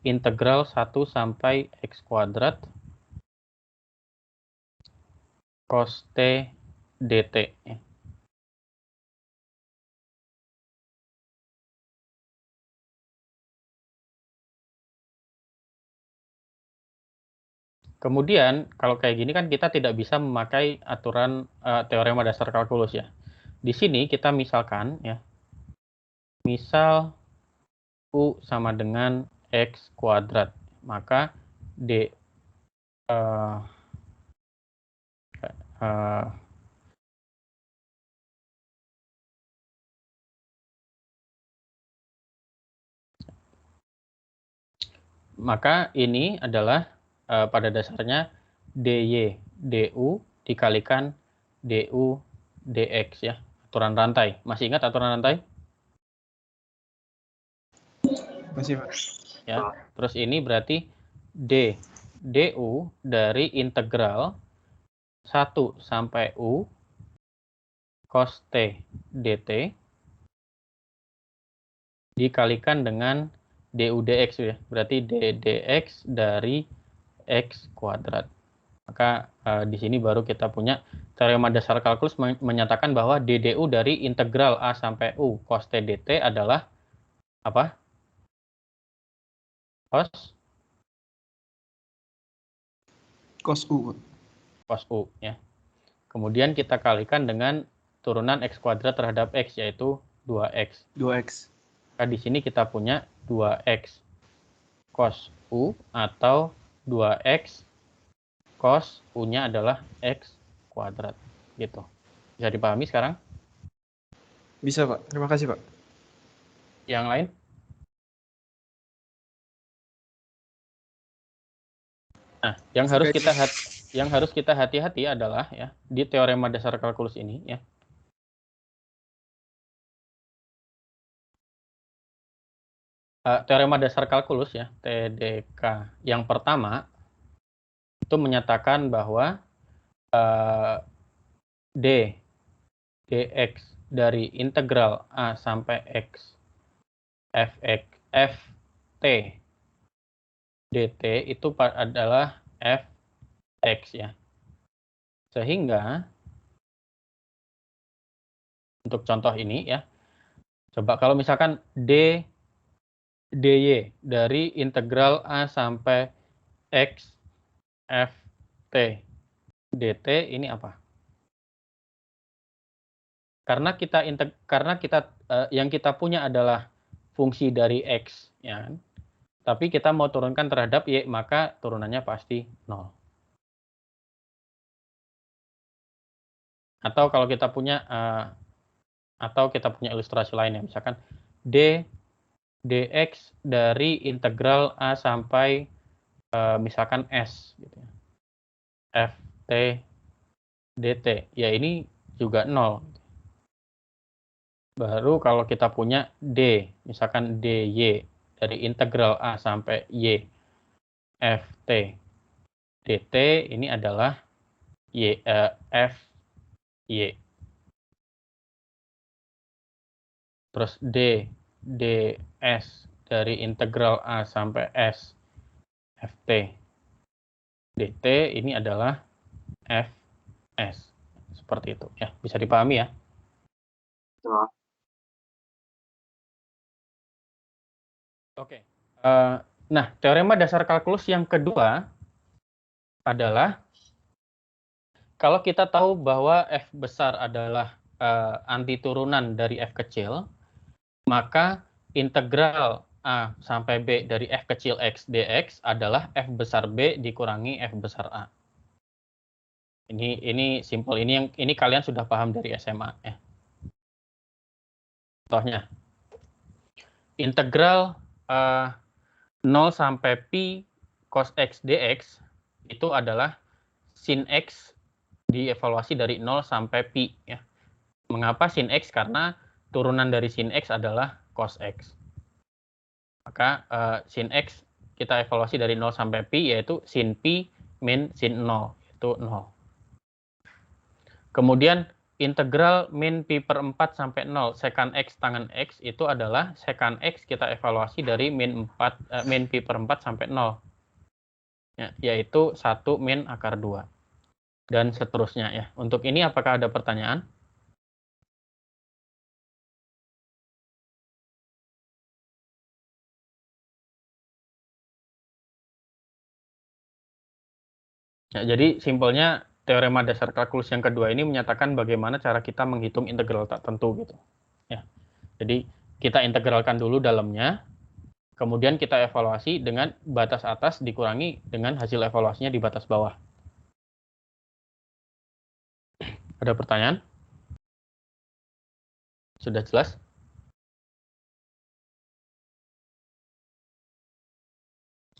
integral 1 sampai x kuadrat cos t dt. Kemudian kalau kayak gini kan kita tidak bisa memakai aturan teorema dasar kalkulus ya. Di sini kita misalkan ya, misal U sama dengan X kuadrat, maka maka ini adalah pada dasarnya dy du dikalikan du dx ya, aturan rantai. Masih ingat aturan rantai? Masih Pak. Ya. Terus ini berarti du dari integral 1 sampai u cos t dt dikalikan dengan du dx ya. Berarti dx dari x kuadrat. Maka di sini baru kita punya teorema dasar kalkulus menyatakan bahwa ddu dari integral a sampai u cos t dt adalah apa? Cos U. Cos u ya. Kemudian kita kalikan dengan turunan x kuadrat terhadap x, yaitu 2x. 2x. Maka di sini kita punya 2x cos u atau 2x cos u-nya adalah x kuadrat. Gitu. Bisa dipahami sekarang? Bisa Pak. Terima kasih Pak. Yang lain? Nah, yang harus kita hati-hati adalah ya, di teorema dasar kalkulus ini ya. Teorema dasar kalkulus ya, TDK yang pertama itu menyatakan bahwa dx dari integral a sampai x ft dt itu adalah fx ya. Sehingga untuk contoh ini ya, coba kalau misalkan dy dari integral a sampai x ft dt ini apa? Karena yang kita punya adalah fungsi dari x ya kan? Tapi kita mau turunkan terhadap y, maka turunannya pasti 0. Atau kalau kita punya ilustrasi lain ya, misalkan dx dari integral a sampai misalkan s gitu ya. ft dt, ya ini juga 0. Baru kalau kita punya d, misalkan dy dari integral a sampai y ft dt, ini adalah fy. Terus ds dari integral A sampai S ft dt ini adalah fs. Seperti itu ya, bisa dipahami ya. Oke. Nah, teorema dasar kalkulus yang kedua adalah kalau kita tahu bahwa f besar adalah antiturunan dari f kecil, maka integral A sampai B dari f kecil x dx adalah f besar B dikurangi f besar A. Ini simple, ini kalian sudah paham dari SMA ya. Contohnya, integral 0 sampai pi cos x dx itu adalah sin x dievaluasi dari 0 sampai pi ya. Mengapa sin x? Karena turunan dari sin x adalah cos x. Maka sin x kita evaluasi dari 0 sampai pi yaitu sin pi min sin 0 itu 0. Kemudian integral min pi per 4 sampai 0 secant x tangen x itu adalah secant x kita evaluasi dari min pi per 4 sampai 0. Ya, yaitu 1 min akar 2. Dan seterusnya ya. Untuk ini apakah ada pertanyaan? Ya, jadi simpelnya teorema dasar kalkulus yang kedua ini menyatakan bagaimana cara kita menghitung integral tak tentu gitu. Ya. Jadi kita integralkan dulu dalamnya, kemudian kita evaluasi dengan batas atas dikurangi dengan hasil evaluasinya di batas bawah. Ada pertanyaan? Sudah jelas?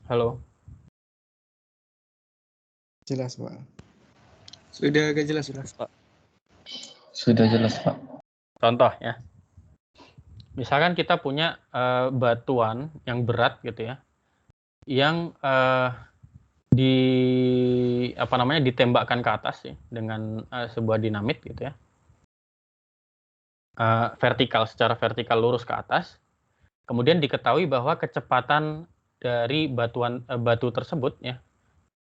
Halo? Jelas, Pak. Sudah agak jelas, Pak. Sudah jelas, Pak. Contoh ya. Misalkan kita punya batuan yang berat gitu ya. Yang ditembakkan ke atas ya, dengan sebuah dinamit gitu ya. Secara vertikal lurus ke atas. Kemudian diketahui bahwa kecepatan dari batu tersebut ya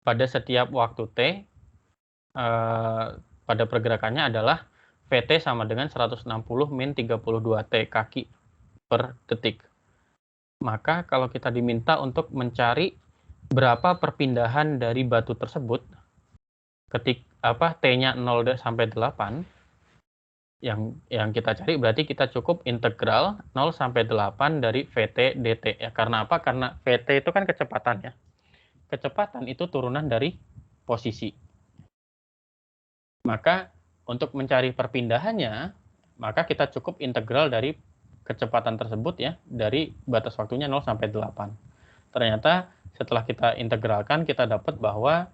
pada setiap waktu t pada pergerakannya adalah Vt sama dengan 160 min 32 T kaki per detik. Maka kalau kita diminta untuk mencari berapa perpindahan dari batu tersebut T-nya 0 sampai 8 yang kita cari, berarti kita cukup integral 0 sampai 8 dari Vt dt ya. Karena apa? Karena Vt itu kan kecepatan ya. Kecepatan itu turunan dari posisi. Maka untuk mencari perpindahannya, maka kita cukup integral dari kecepatan tersebut ya, dari batas waktunya 0 sampai 8. Ternyata setelah kita integralkan, kita dapat bahwa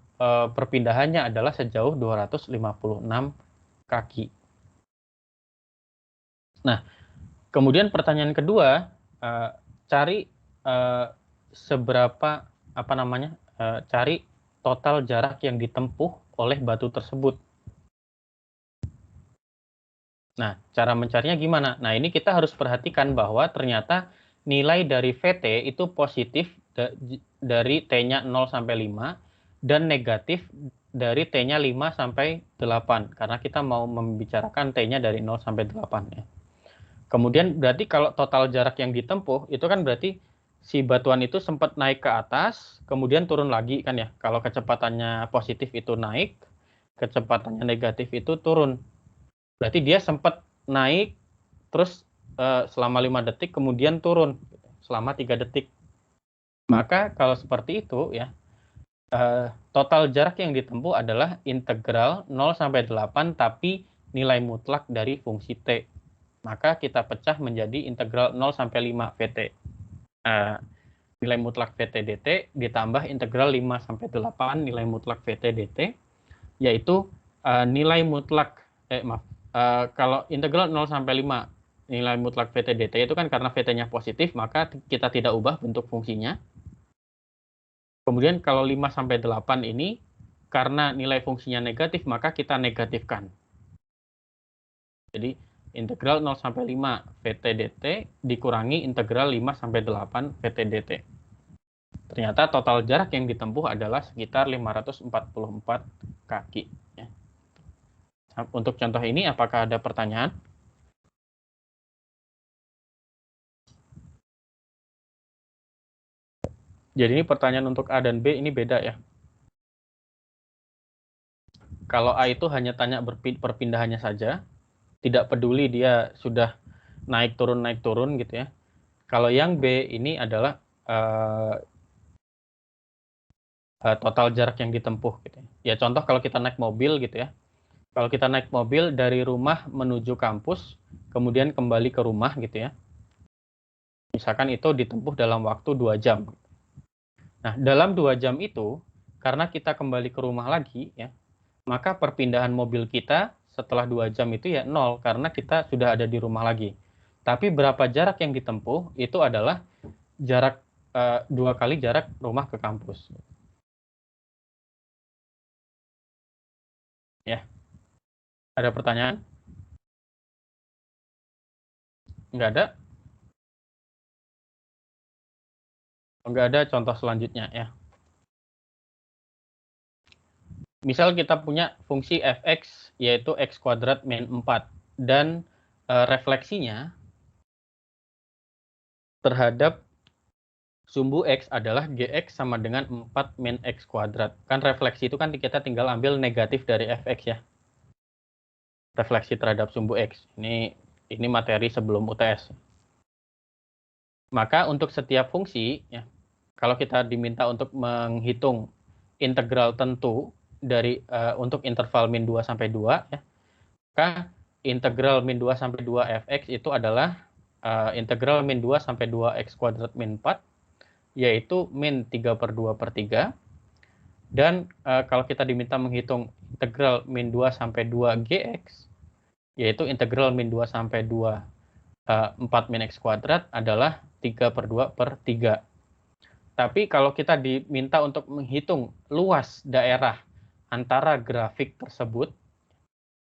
perpindahannya adalah sejauh 256 kaki. Nah, kemudian pertanyaan kedua, cari cari total jarak yang ditempuh oleh batu tersebut. Nah, cara mencarinya gimana? Nah, ini kita harus perhatikan bahwa ternyata nilai dari Vt itu positif dari T-nya 0 sampai 5 dan negatif dari T-nya 5 sampai 8 karena kita mau membicarakan T-nya dari 0 sampai 8 ya. Kemudian berarti kalau total jarak yang ditempuh itu kan berarti si batuan itu sempat naik ke atas, kemudian turun lagi kan ya. Kalau kecepatannya positif itu naik, kecepatannya negatif itu turun. Berarti dia sempat naik terus selama 5 detik kemudian turun selama 3 detik. Maka kalau seperti itu ya, total jarak yang ditempuh adalah integral 0 sampai 8 tapi nilai mutlak dari fungsi T. Maka kita pecah menjadi integral 0 sampai 5 Vt. Nilai mutlak Vt dt ditambah integral 5 sampai 8 nilai mutlak Vt dt, yaitu nilai mutlak kalau integral 0 sampai 5 nilai mutlak Vt dt itu kan karena Vt-nya positif, maka kita tidak ubah bentuk fungsinya. Kemudian kalau 5 sampai 8 ini karena nilai fungsinya negatif, maka kita negatifkan. Jadi integral 0 sampai 5 VT dt dikurangi integral 5 sampai 8 VT dt. Ternyata total jarak yang ditempuh adalah sekitar 544 kaki. Ya. Untuk contoh ini, apakah ada pertanyaan? Jadi ini pertanyaan untuk A dan B ini beda ya. Kalau A itu hanya tanya perpindahannya saja, tidak peduli dia sudah naik turun gitu ya. Kalau yang B ini adalah total jarak yang ditempuh gitu ya. Ya contoh kalau kita naik mobil gitu ya. Kalau kita naik mobil dari rumah menuju kampus, kemudian kembali ke rumah gitu ya. Misalkan itu ditempuh dalam waktu 2 jam. Nah, dalam 2 jam itu, karena kita kembali ke rumah lagi ya, maka perpindahan mobil kita setelah 2 jam itu ya 0 karena kita sudah ada di rumah lagi. Tapi berapa jarak yang ditempuh itu adalah jarak 2 kali jarak rumah ke kampus. Ya. Ada pertanyaan? Enggak ada? Enggak ada, contoh selanjutnya ya. Misal kita punya fungsi fx yaitu x kuadrat min 4 dan refleksinya terhadap sumbu x adalah gx sama dengan 4 min x kuadrat. Kan refleksi itu kan kita tinggal ambil negatif dari fx ya. Refleksi terhadap sumbu x. Ini materi sebelum UTS. Maka untuk setiap fungsi ya, kalau kita diminta untuk menghitung integral tentu dari untuk interval min 2 sampai 2 ya, maka integral min 2 sampai 2 fx itu adalah integral min 2 sampai 2 x kuadrat min 4, yaitu min 3/2/3. Dan kalau kita diminta menghitung integral min 2 sampai 2 gx, yaitu integral min 2 sampai 2 4 min x kuadrat adalah 3/2/3. Tapi kalau kita diminta untuk menghitung luas daerah antara grafik tersebut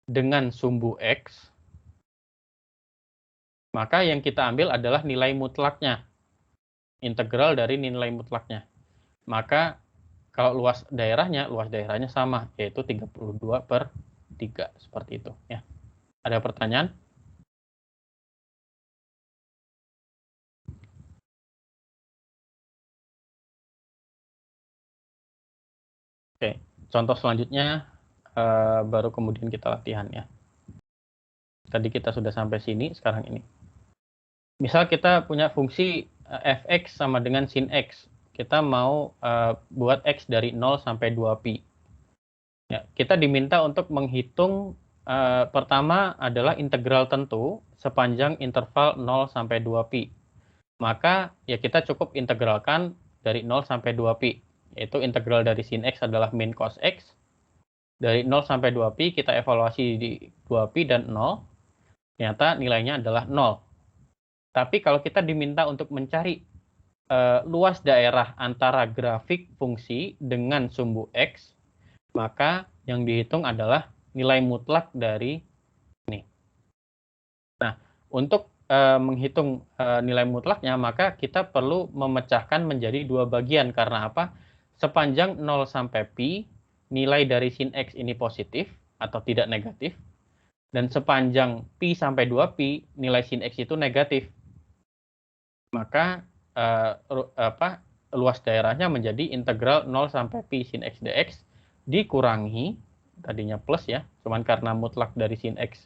dengan sumbu X, maka yang kita ambil adalah nilai mutlaknya. Integral dari nilai mutlaknya. Maka kalau luas daerahnya sama, yaitu 32/3. Seperti itu. Ya. Ada pertanyaan? Oke, contoh selanjutnya baru kemudian kita latihan ya. Tadi kita sudah sampai sini, sekarang ini. Misal kita punya fungsi fx sama dengan sin x. Kita mau buat x dari 0 sampai 2pi. Ya, kita diminta untuk menghitung pertama adalah integral tentu sepanjang interval 0 sampai 2pi. Maka ya kita cukup integralkan dari 0 sampai 2pi. Yaitu integral dari sin x adalah min cos x. Dari 0 sampai 2pi kita evaluasi di 2pi dan 0. Ternyata nilainya adalah 0. Tapi kalau kita diminta untuk mencari luas daerah antara grafik fungsi dengan sumbu x, maka yang dihitung adalah nilai mutlak dari ini. Nah, untuk menghitung nilai mutlaknya, maka kita perlu memecahkan menjadi 2 bagian. Karena apa? Sepanjang 0 sampai pi, nilai dari sin x ini positif atau tidak negatif. Dan sepanjang pi sampai 2pi, nilai sin x itu negatif. Maka luas daerahnya menjadi integral 0 sampai pi sin x dx dikurangi, tadinya plus ya, cuman karena mutlak dari sin x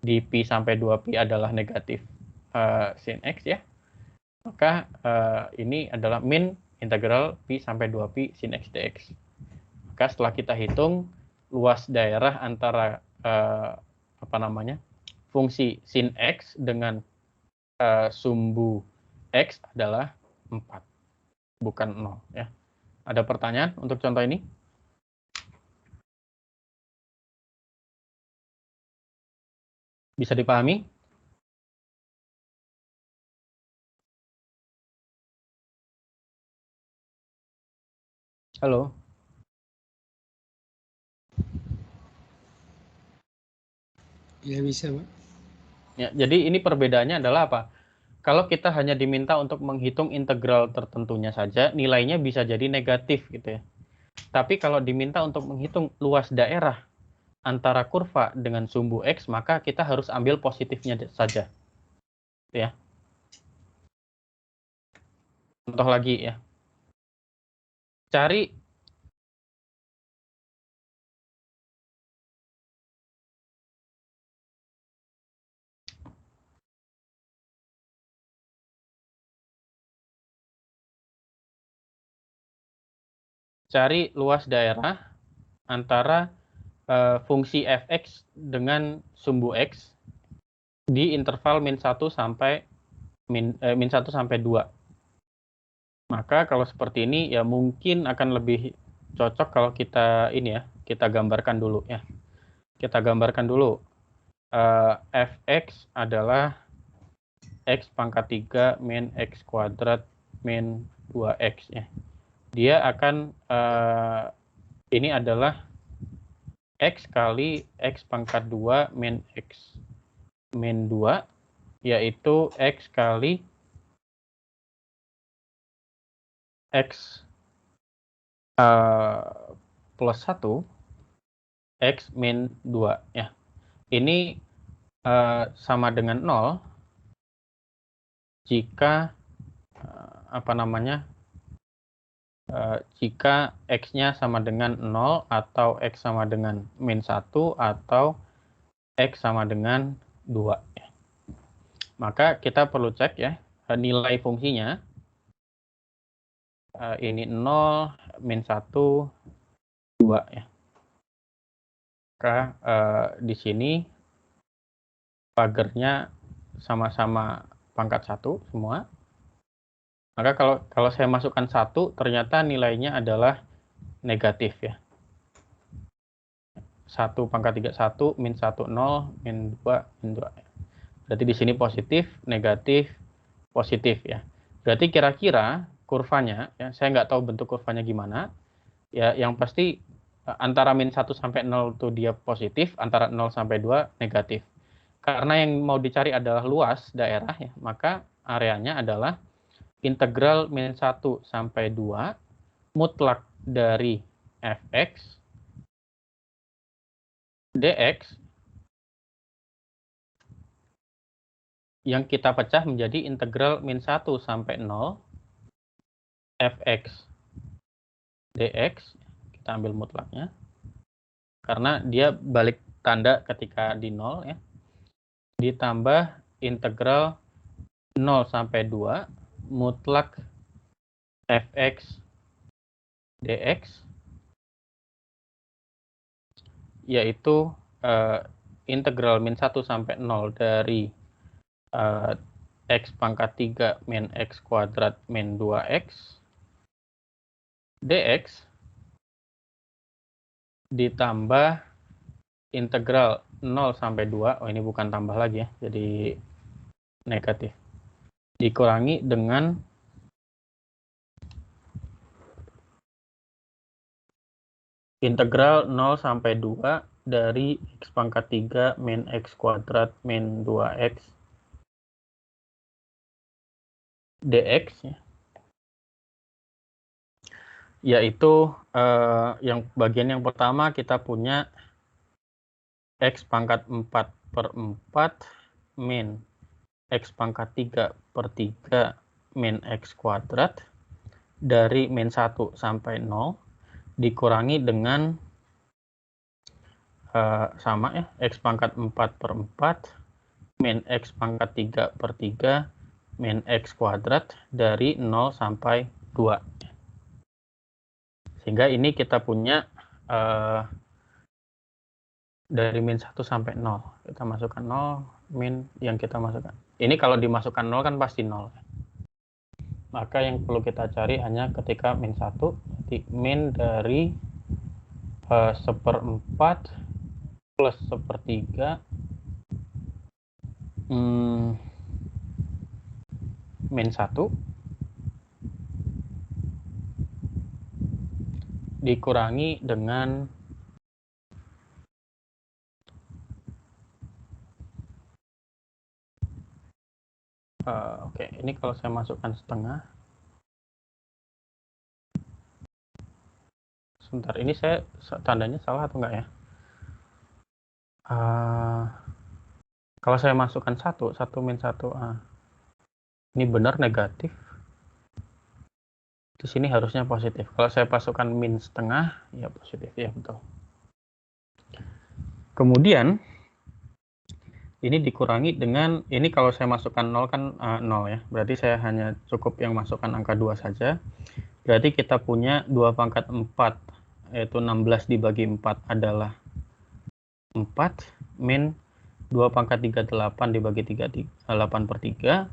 di pi sampai 2pi adalah negatif sin x ya, maka ini adalah min integral pi sampai 2pi sin x dx. Maka setelah kita hitung luas daerah antara fungsi sin x dengan sumbu x adalah 4, bukan 0 ya. Ada pertanyaan untuk contoh ini? Bisa dipahami? Halo? Ya bisa, Pak. Ya, jadi ini perbedaannya adalah apa? Kalau kita hanya diminta untuk menghitung integral tertentunya saja, nilainya bisa jadi negatif gitu ya. Tapi kalau diminta untuk menghitung luas daerah antara kurva dengan sumbu X, maka kita harus ambil positifnya saja. Ya. Contoh lagi ya. Cari luas daerah antara fungsi fx dengan sumbu x di interval min 1 sampai min 1 sampai 2. Maka kalau seperti ini ya mungkin akan lebih cocok kalau kita ini ya, kita gambarkan dulu ya. Kita gambarkan dulu. Fx adalah x pangkat 3 min x kuadrat min 2x ya. Dia akan ini adalah x kali x pangkat 2 min x min 2, yaitu x kali x plus 1 x min 2 ya. Ini sama dengan 0 jika jika x-nya sama dengan 0 atau x sama dengan min 1 atau x sama dengan 2 ya. Maka kita perlu cek ya nilai fungsinya. Ini 0, min 1, 2 ya. Maka di sini pagernya sama-sama pangkat 1 semua. Maka kalau saya masukkan 1, ternyata nilainya adalah negatif ya. 1 pangkat 3, 1, min 1, 0, min 2, min 2. Berarti di sini positif, negatif, positif ya. Berarti kira-kira kurvanya, ya, saya nggak tahu bentuk kurvanya gimana. Ya, yang pasti antara min 1 sampai 0 itu dia positif, antara 0 sampai 2 negatif. Karena yang mau dicari adalah luas daerah ya, maka areanya adalah integral min 1 sampai 2 mutlak dari fx dx yang kita pecah menjadi integral min 1 sampai 0 fx dx, kita ambil mutlaknya karena dia balik tanda ketika di 0 ya, ditambah integral 0 sampai 2 mutlak fx dx, yaitu integral min 1 sampai 0 dari x pangkat 3 min x kuadrat min 2x dx ditambah integral 0 sampai 2, oh ini bukan tambah lagi ya, jadi negatif, dikurangi dengan integral 0 sampai 2 dari x pangkat 3 min x kuadrat min 2x dx ya. Yaitu yang bagian yang pertama kita punya x pangkat 4/4 min x pangkat 3/3 min x kuadrat dari min 1 sampai 0 dikurangi dengan sama ya, x pangkat 4/4 min x pangkat 3/3 min x kuadrat dari 0 sampai 2. Sehingga ini kita punya dari min 1 sampai 0. Kita masukkan 0, min yang kita masukkan. Ini kalau dimasukkan 0 kan pasti 0. Maka yang perlu kita cari hanya ketika min 1, jadi min dari 1/4 plus 1/3 min 1 dikurangi dengan Oke, ini kalau saya masukkan setengah. Sebentar, ini saya tandanya salah atau enggak ya? Kalau saya masukkan 1 min 1, ini benar negatif. Di sini harusnya positif. Kalau saya masukkan min setengah, ya positif, ya betul. Kemudian, ini dikurangi dengan, ini kalau saya masukkan 0 kan 0 ya. Berarti saya hanya cukup yang masukkan angka 2 saja. Berarti kita punya 2 pangkat 4, yaitu 16 dibagi 4 adalah 4, min 2 pangkat 38 dibagi 8/3,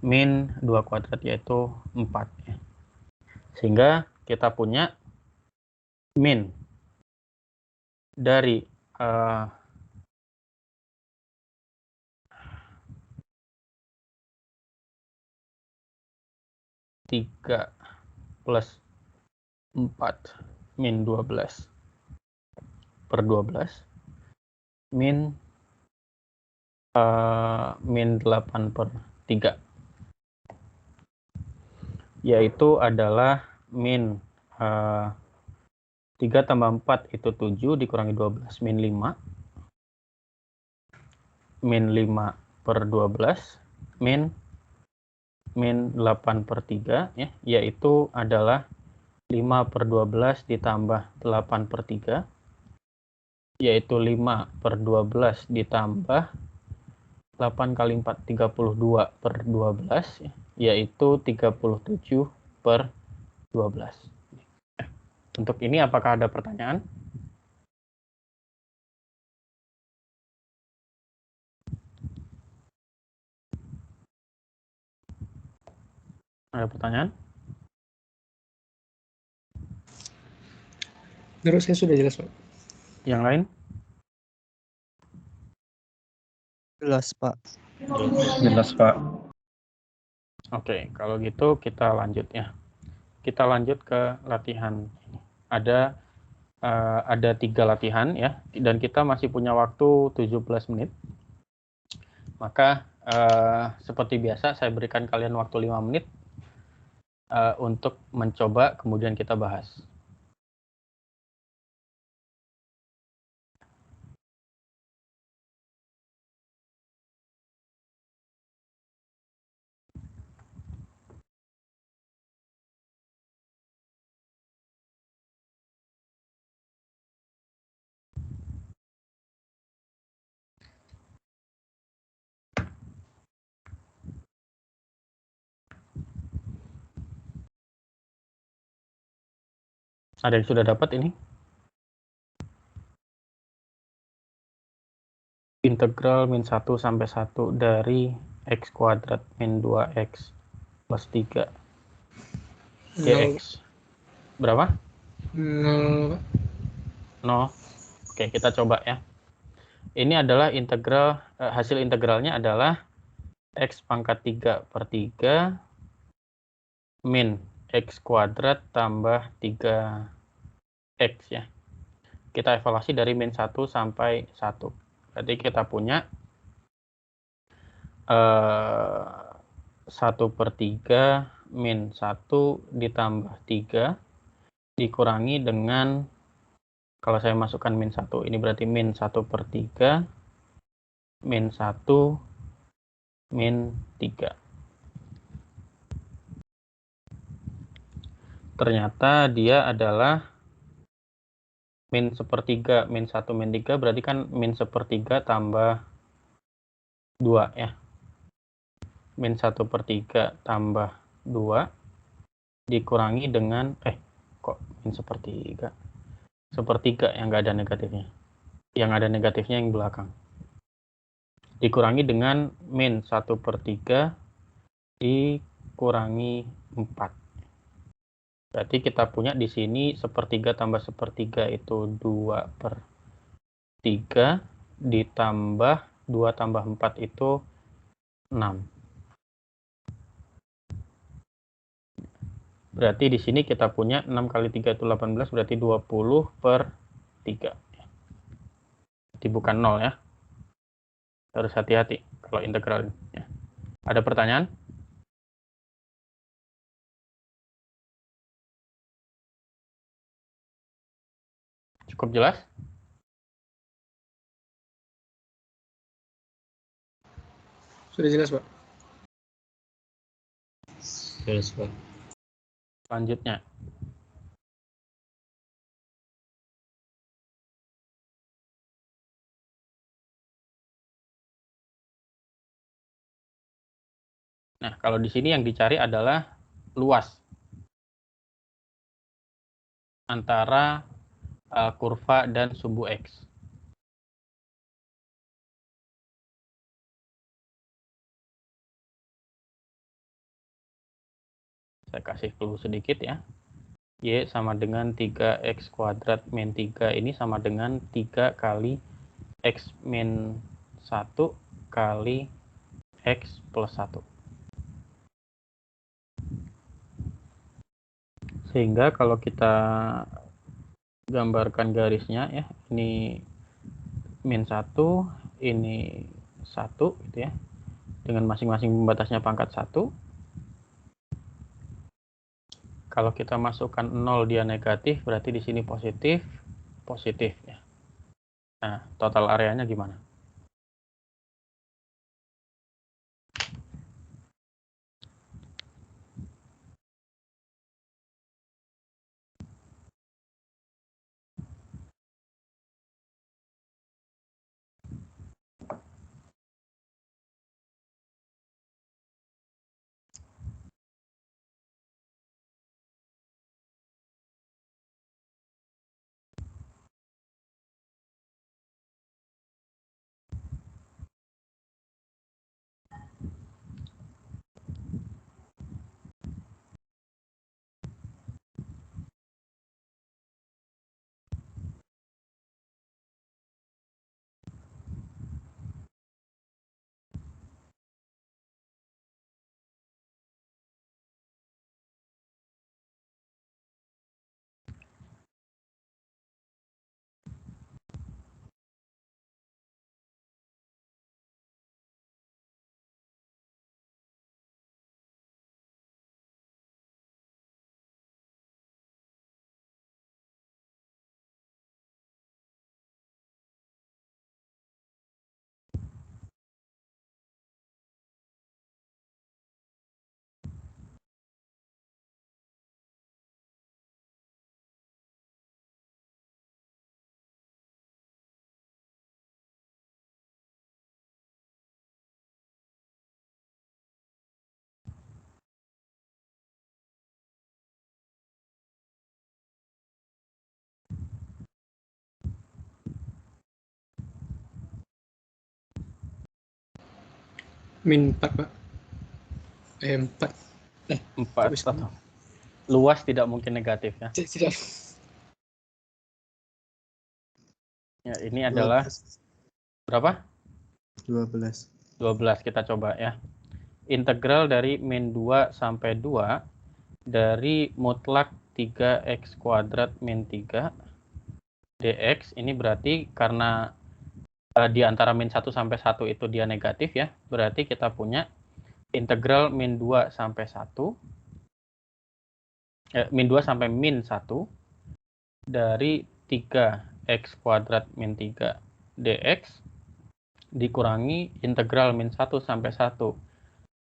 min 2 kuadrat yaitu 4. Ya. Sehingga kita punya min dari 3 plus 4 min 12 per 12 min 8/3, yaitu adalah min 3 tambah 4 itu 7 dikurangi 12 min 5 per 12 min 8/3 ya, yaitu adalah 5/12 ditambah 8/3, yaitu 5/12 ditambah 8 kali 4 32/12 ya, yaitu 37/12. Untuk ini apakah ada pertanyaan? Ada pertanyaan? Menurut saya sudah jelas, Pak. Yang lain? Jelas, Pak. Jelas, Pak. Oke, kalau gitu kita lanjut ya. Kita lanjut ke latihan. Ada 3 latihan ya, dan kita masih punya waktu 17 menit. Maka seperti biasa saya berikan kalian waktu 5 menit untuk mencoba, kemudian kita bahas. Ada yang sudah dapat ini? Integral min 1 sampai 1 dari x kuadrat min 2x plus 3 dx. Berapa? 0, Pak. 0. Oke, kita coba ya. Ini adalah integral, hasil integralnya adalah x pangkat 3/3 min x kuadrat tambah 3x ya. Kita evaluasi dari min 1 sampai 1. Berarti kita punya 1/3 min 1 ditambah 3 dikurangi dengan, kalau saya masukkan min 1, ini berarti min 1/3 min 1 min 3. Ternyata dia adalah min 1/3 min 1 min 3, berarti kan min 1/3 tambah 2 ya. Min 1/3 tambah 2 dikurangi dengan, kok min 1/3? 1/3 yang nggak ada negatifnya. Yang ada negatifnya yang belakang. Dikurangi dengan min 1/3 dikurangi 4. Berarti kita punya di sini 1/3 tambah 1/3 itu 2/3 ditambah 2 tambah 4 itu 6. Berarti di sini kita punya 6 kali 3 itu 18, berarti 20/3. Jadi bukan 0 ya. Harus hati-hati kalau integral ya. Ada pertanyaan? Cukup jelas? Sudah jelas, Pak. Jelas, Pak. Selanjutnya. Nah, kalau di sini yang dicari adalah luas antara kurva dan sumbu X. Saya kasih clue sedikit ya. Y sama dengan 3X kuadrat min 3 ini sama dengan 3 kali X min 1 kali X plus 1. Sehingga kalau kita gambarkan garisnya ya, ini min 1, ini 1 gitu ya. Dengan masing-masing pembatasnya pangkat 1. Kalau kita masukkan 0 dia negatif, berarti di sini positif, positif ya. Nah, total areanya gimana? Min 4, Pak. 4. 4 atau luas tidak mungkin negatif ya. Tidak. Ya, ini adalah berapa? 12. 12 kita coba ya. Integral dari min 2 sampai 2 dari mutlak 3x kuadrat min 3 dx, ini berarti karena di antara min 1 sampai 1 itu dia negatif ya, berarti kita punya integral min 2 sampai 1 min 2 sampai min 1 dari 3x kuadrat min 3 dx dikurangi integral min 1 sampai 1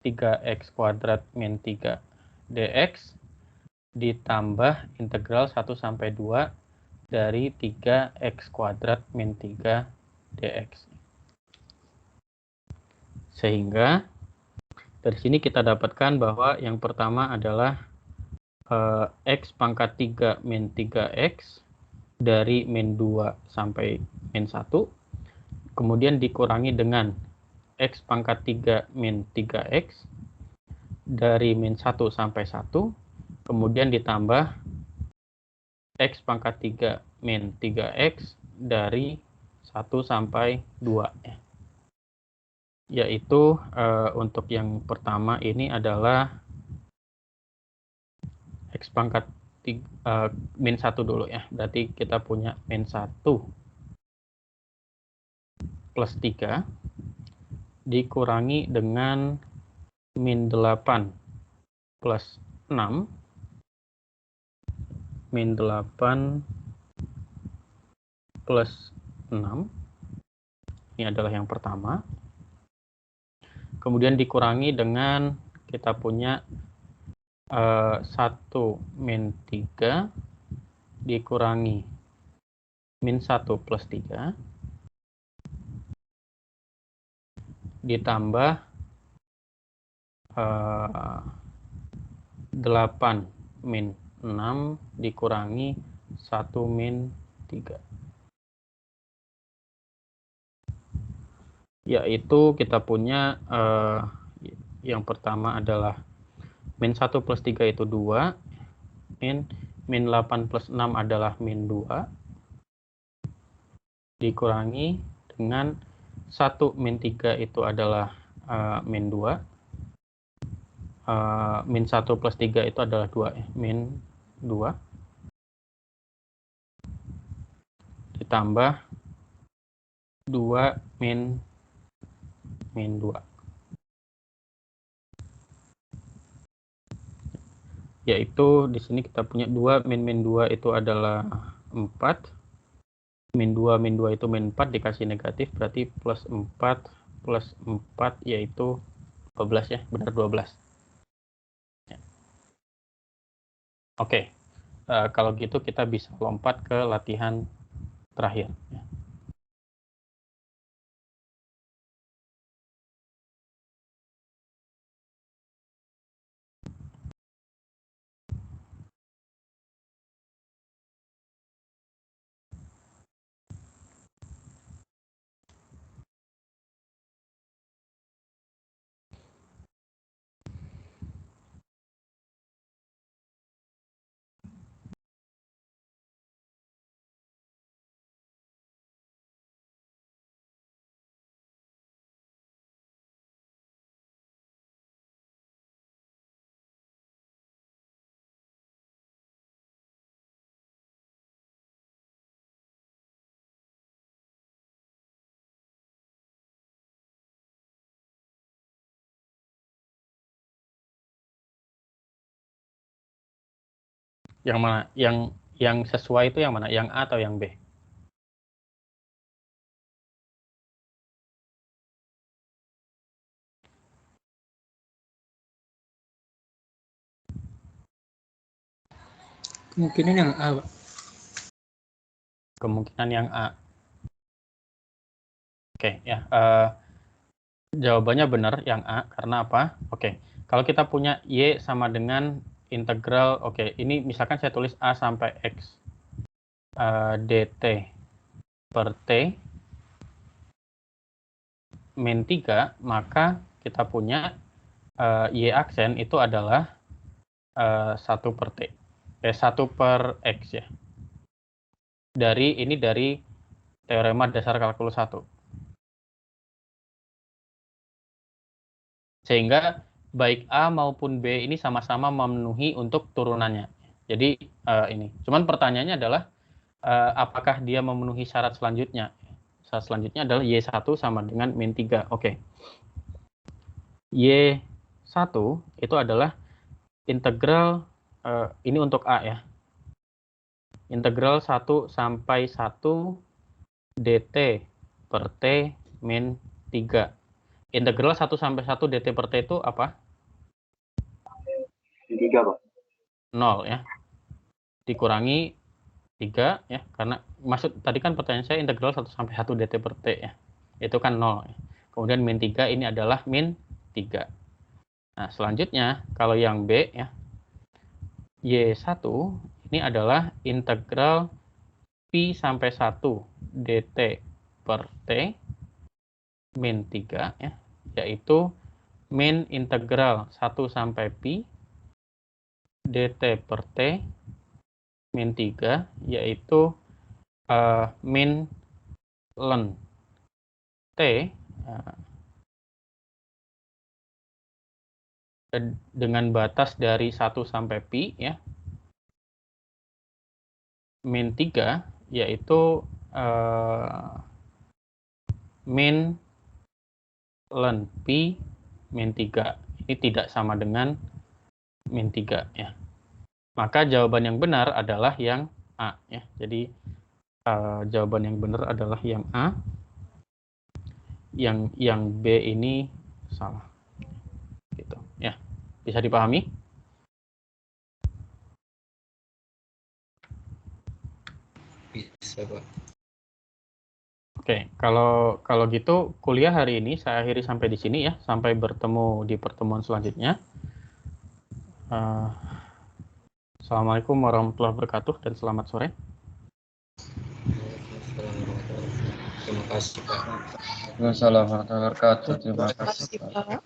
3x kuadrat min 3 dx ditambah integral 1 sampai 2 dari 3x kuadrat min 3 dx. Sehingga dari sini kita dapatkan bahwa yang pertama adalah x pangkat 3 min 3x dari min 2 sampai min 1, kemudian dikurangi dengan x pangkat 3 min 3x dari min 1 sampai 1, kemudian ditambah x pangkat 3 min 3x dari 1 sampai 2 ya. Yaitu untuk yang pertama ini adalah x pangkat min 1 dulu ya. Berarti kita punya min 1 plus 3 dikurangi dengan min 8 plus 6 min 8 plus 6 ini adalah yang pertama, kemudian dikurangi dengan kita punya 1 min 3 dikurangi min 1 plus 3 ditambah 8 min 6 dikurangi 1 min 3. Yaitu kita punya yang pertama adalah min 1 plus 3 itu 2, min 8 plus 6 adalah min 2, dikurangi dengan 1 min 3 itu adalah min 2, min 1 plus 3 itu adalah 2, min 2, ditambah 2 min 2. Yaitu di sini kita punya 2 min 2 itu adalah 4. Min 2 itu min 4 dikasih negatif berarti plus 4 plus 4 yaitu 12 ya, benar 12. Ya. Oke, kalau gitu kita bisa lompat ke latihan terakhir. Ya. Yang mana? Yang sesuai itu yang mana? Yang A atau yang B? Kemungkinan yang A, Pak. Kemungkinan yang A. Oke, ya. Jawabannya benar yang A. Karena apa? Oke, kalau kita punya Y sama dengan integral, oke, ini misalkan saya tulis A sampai X dt per T min 3, maka kita punya Y aksen itu adalah 1 per T. 1 per X ya. Ini dari teorema dasar kalkulus 1. Sehingga baik A maupun B ini sama-sama memenuhi untuk turunannya. Jadi ini. Cuman pertanyaannya adalah apakah dia memenuhi syarat selanjutnya? Syarat selanjutnya adalah Y1 sama dengan min 3. Oke. Y1 itu adalah integral, ini untuk A ya. Integral 1 sampai 1 dt per T min 3. Integral 1 sampai 1 dt per T itu apa? 3, Pak. 0 ya. Dikurangi 3 ya, karena maksud tadi kan pertanyaan saya integral 1 sampai 1 dt per T ya. Itu kan 0 ya. Kemudian min 3 ini adalah min 3. Nah, selanjutnya kalau yang B ya. Y1 ini adalah integral pi sampai 1 dt per T min 3 ya, yaitu min integral 1 sampai pi dt per T min 3, yaitu min ln T dengan batas dari 1 sampai pi ya, min 3, yaitu min ln pi min 3 ini tidak sama dengan min 3 ya. Maka jawaban yang benar adalah yang A ya. Jadi jawaban yang benar adalah yang A. Yang B ini salah. Gitu ya. Bisa dipahami? Bisa, Pak. Oke, kalau gitu kuliah hari ini saya akhiri sampai di sini ya. Sampai bertemu di pertemuan selanjutnya. Assalamualaikum warahmatullahi wabarakatuh dan selamat sore. Terima kasih, Pak. Waalaikumsalam warahmatullahi wabarakatuh. Terima kasih, Pak.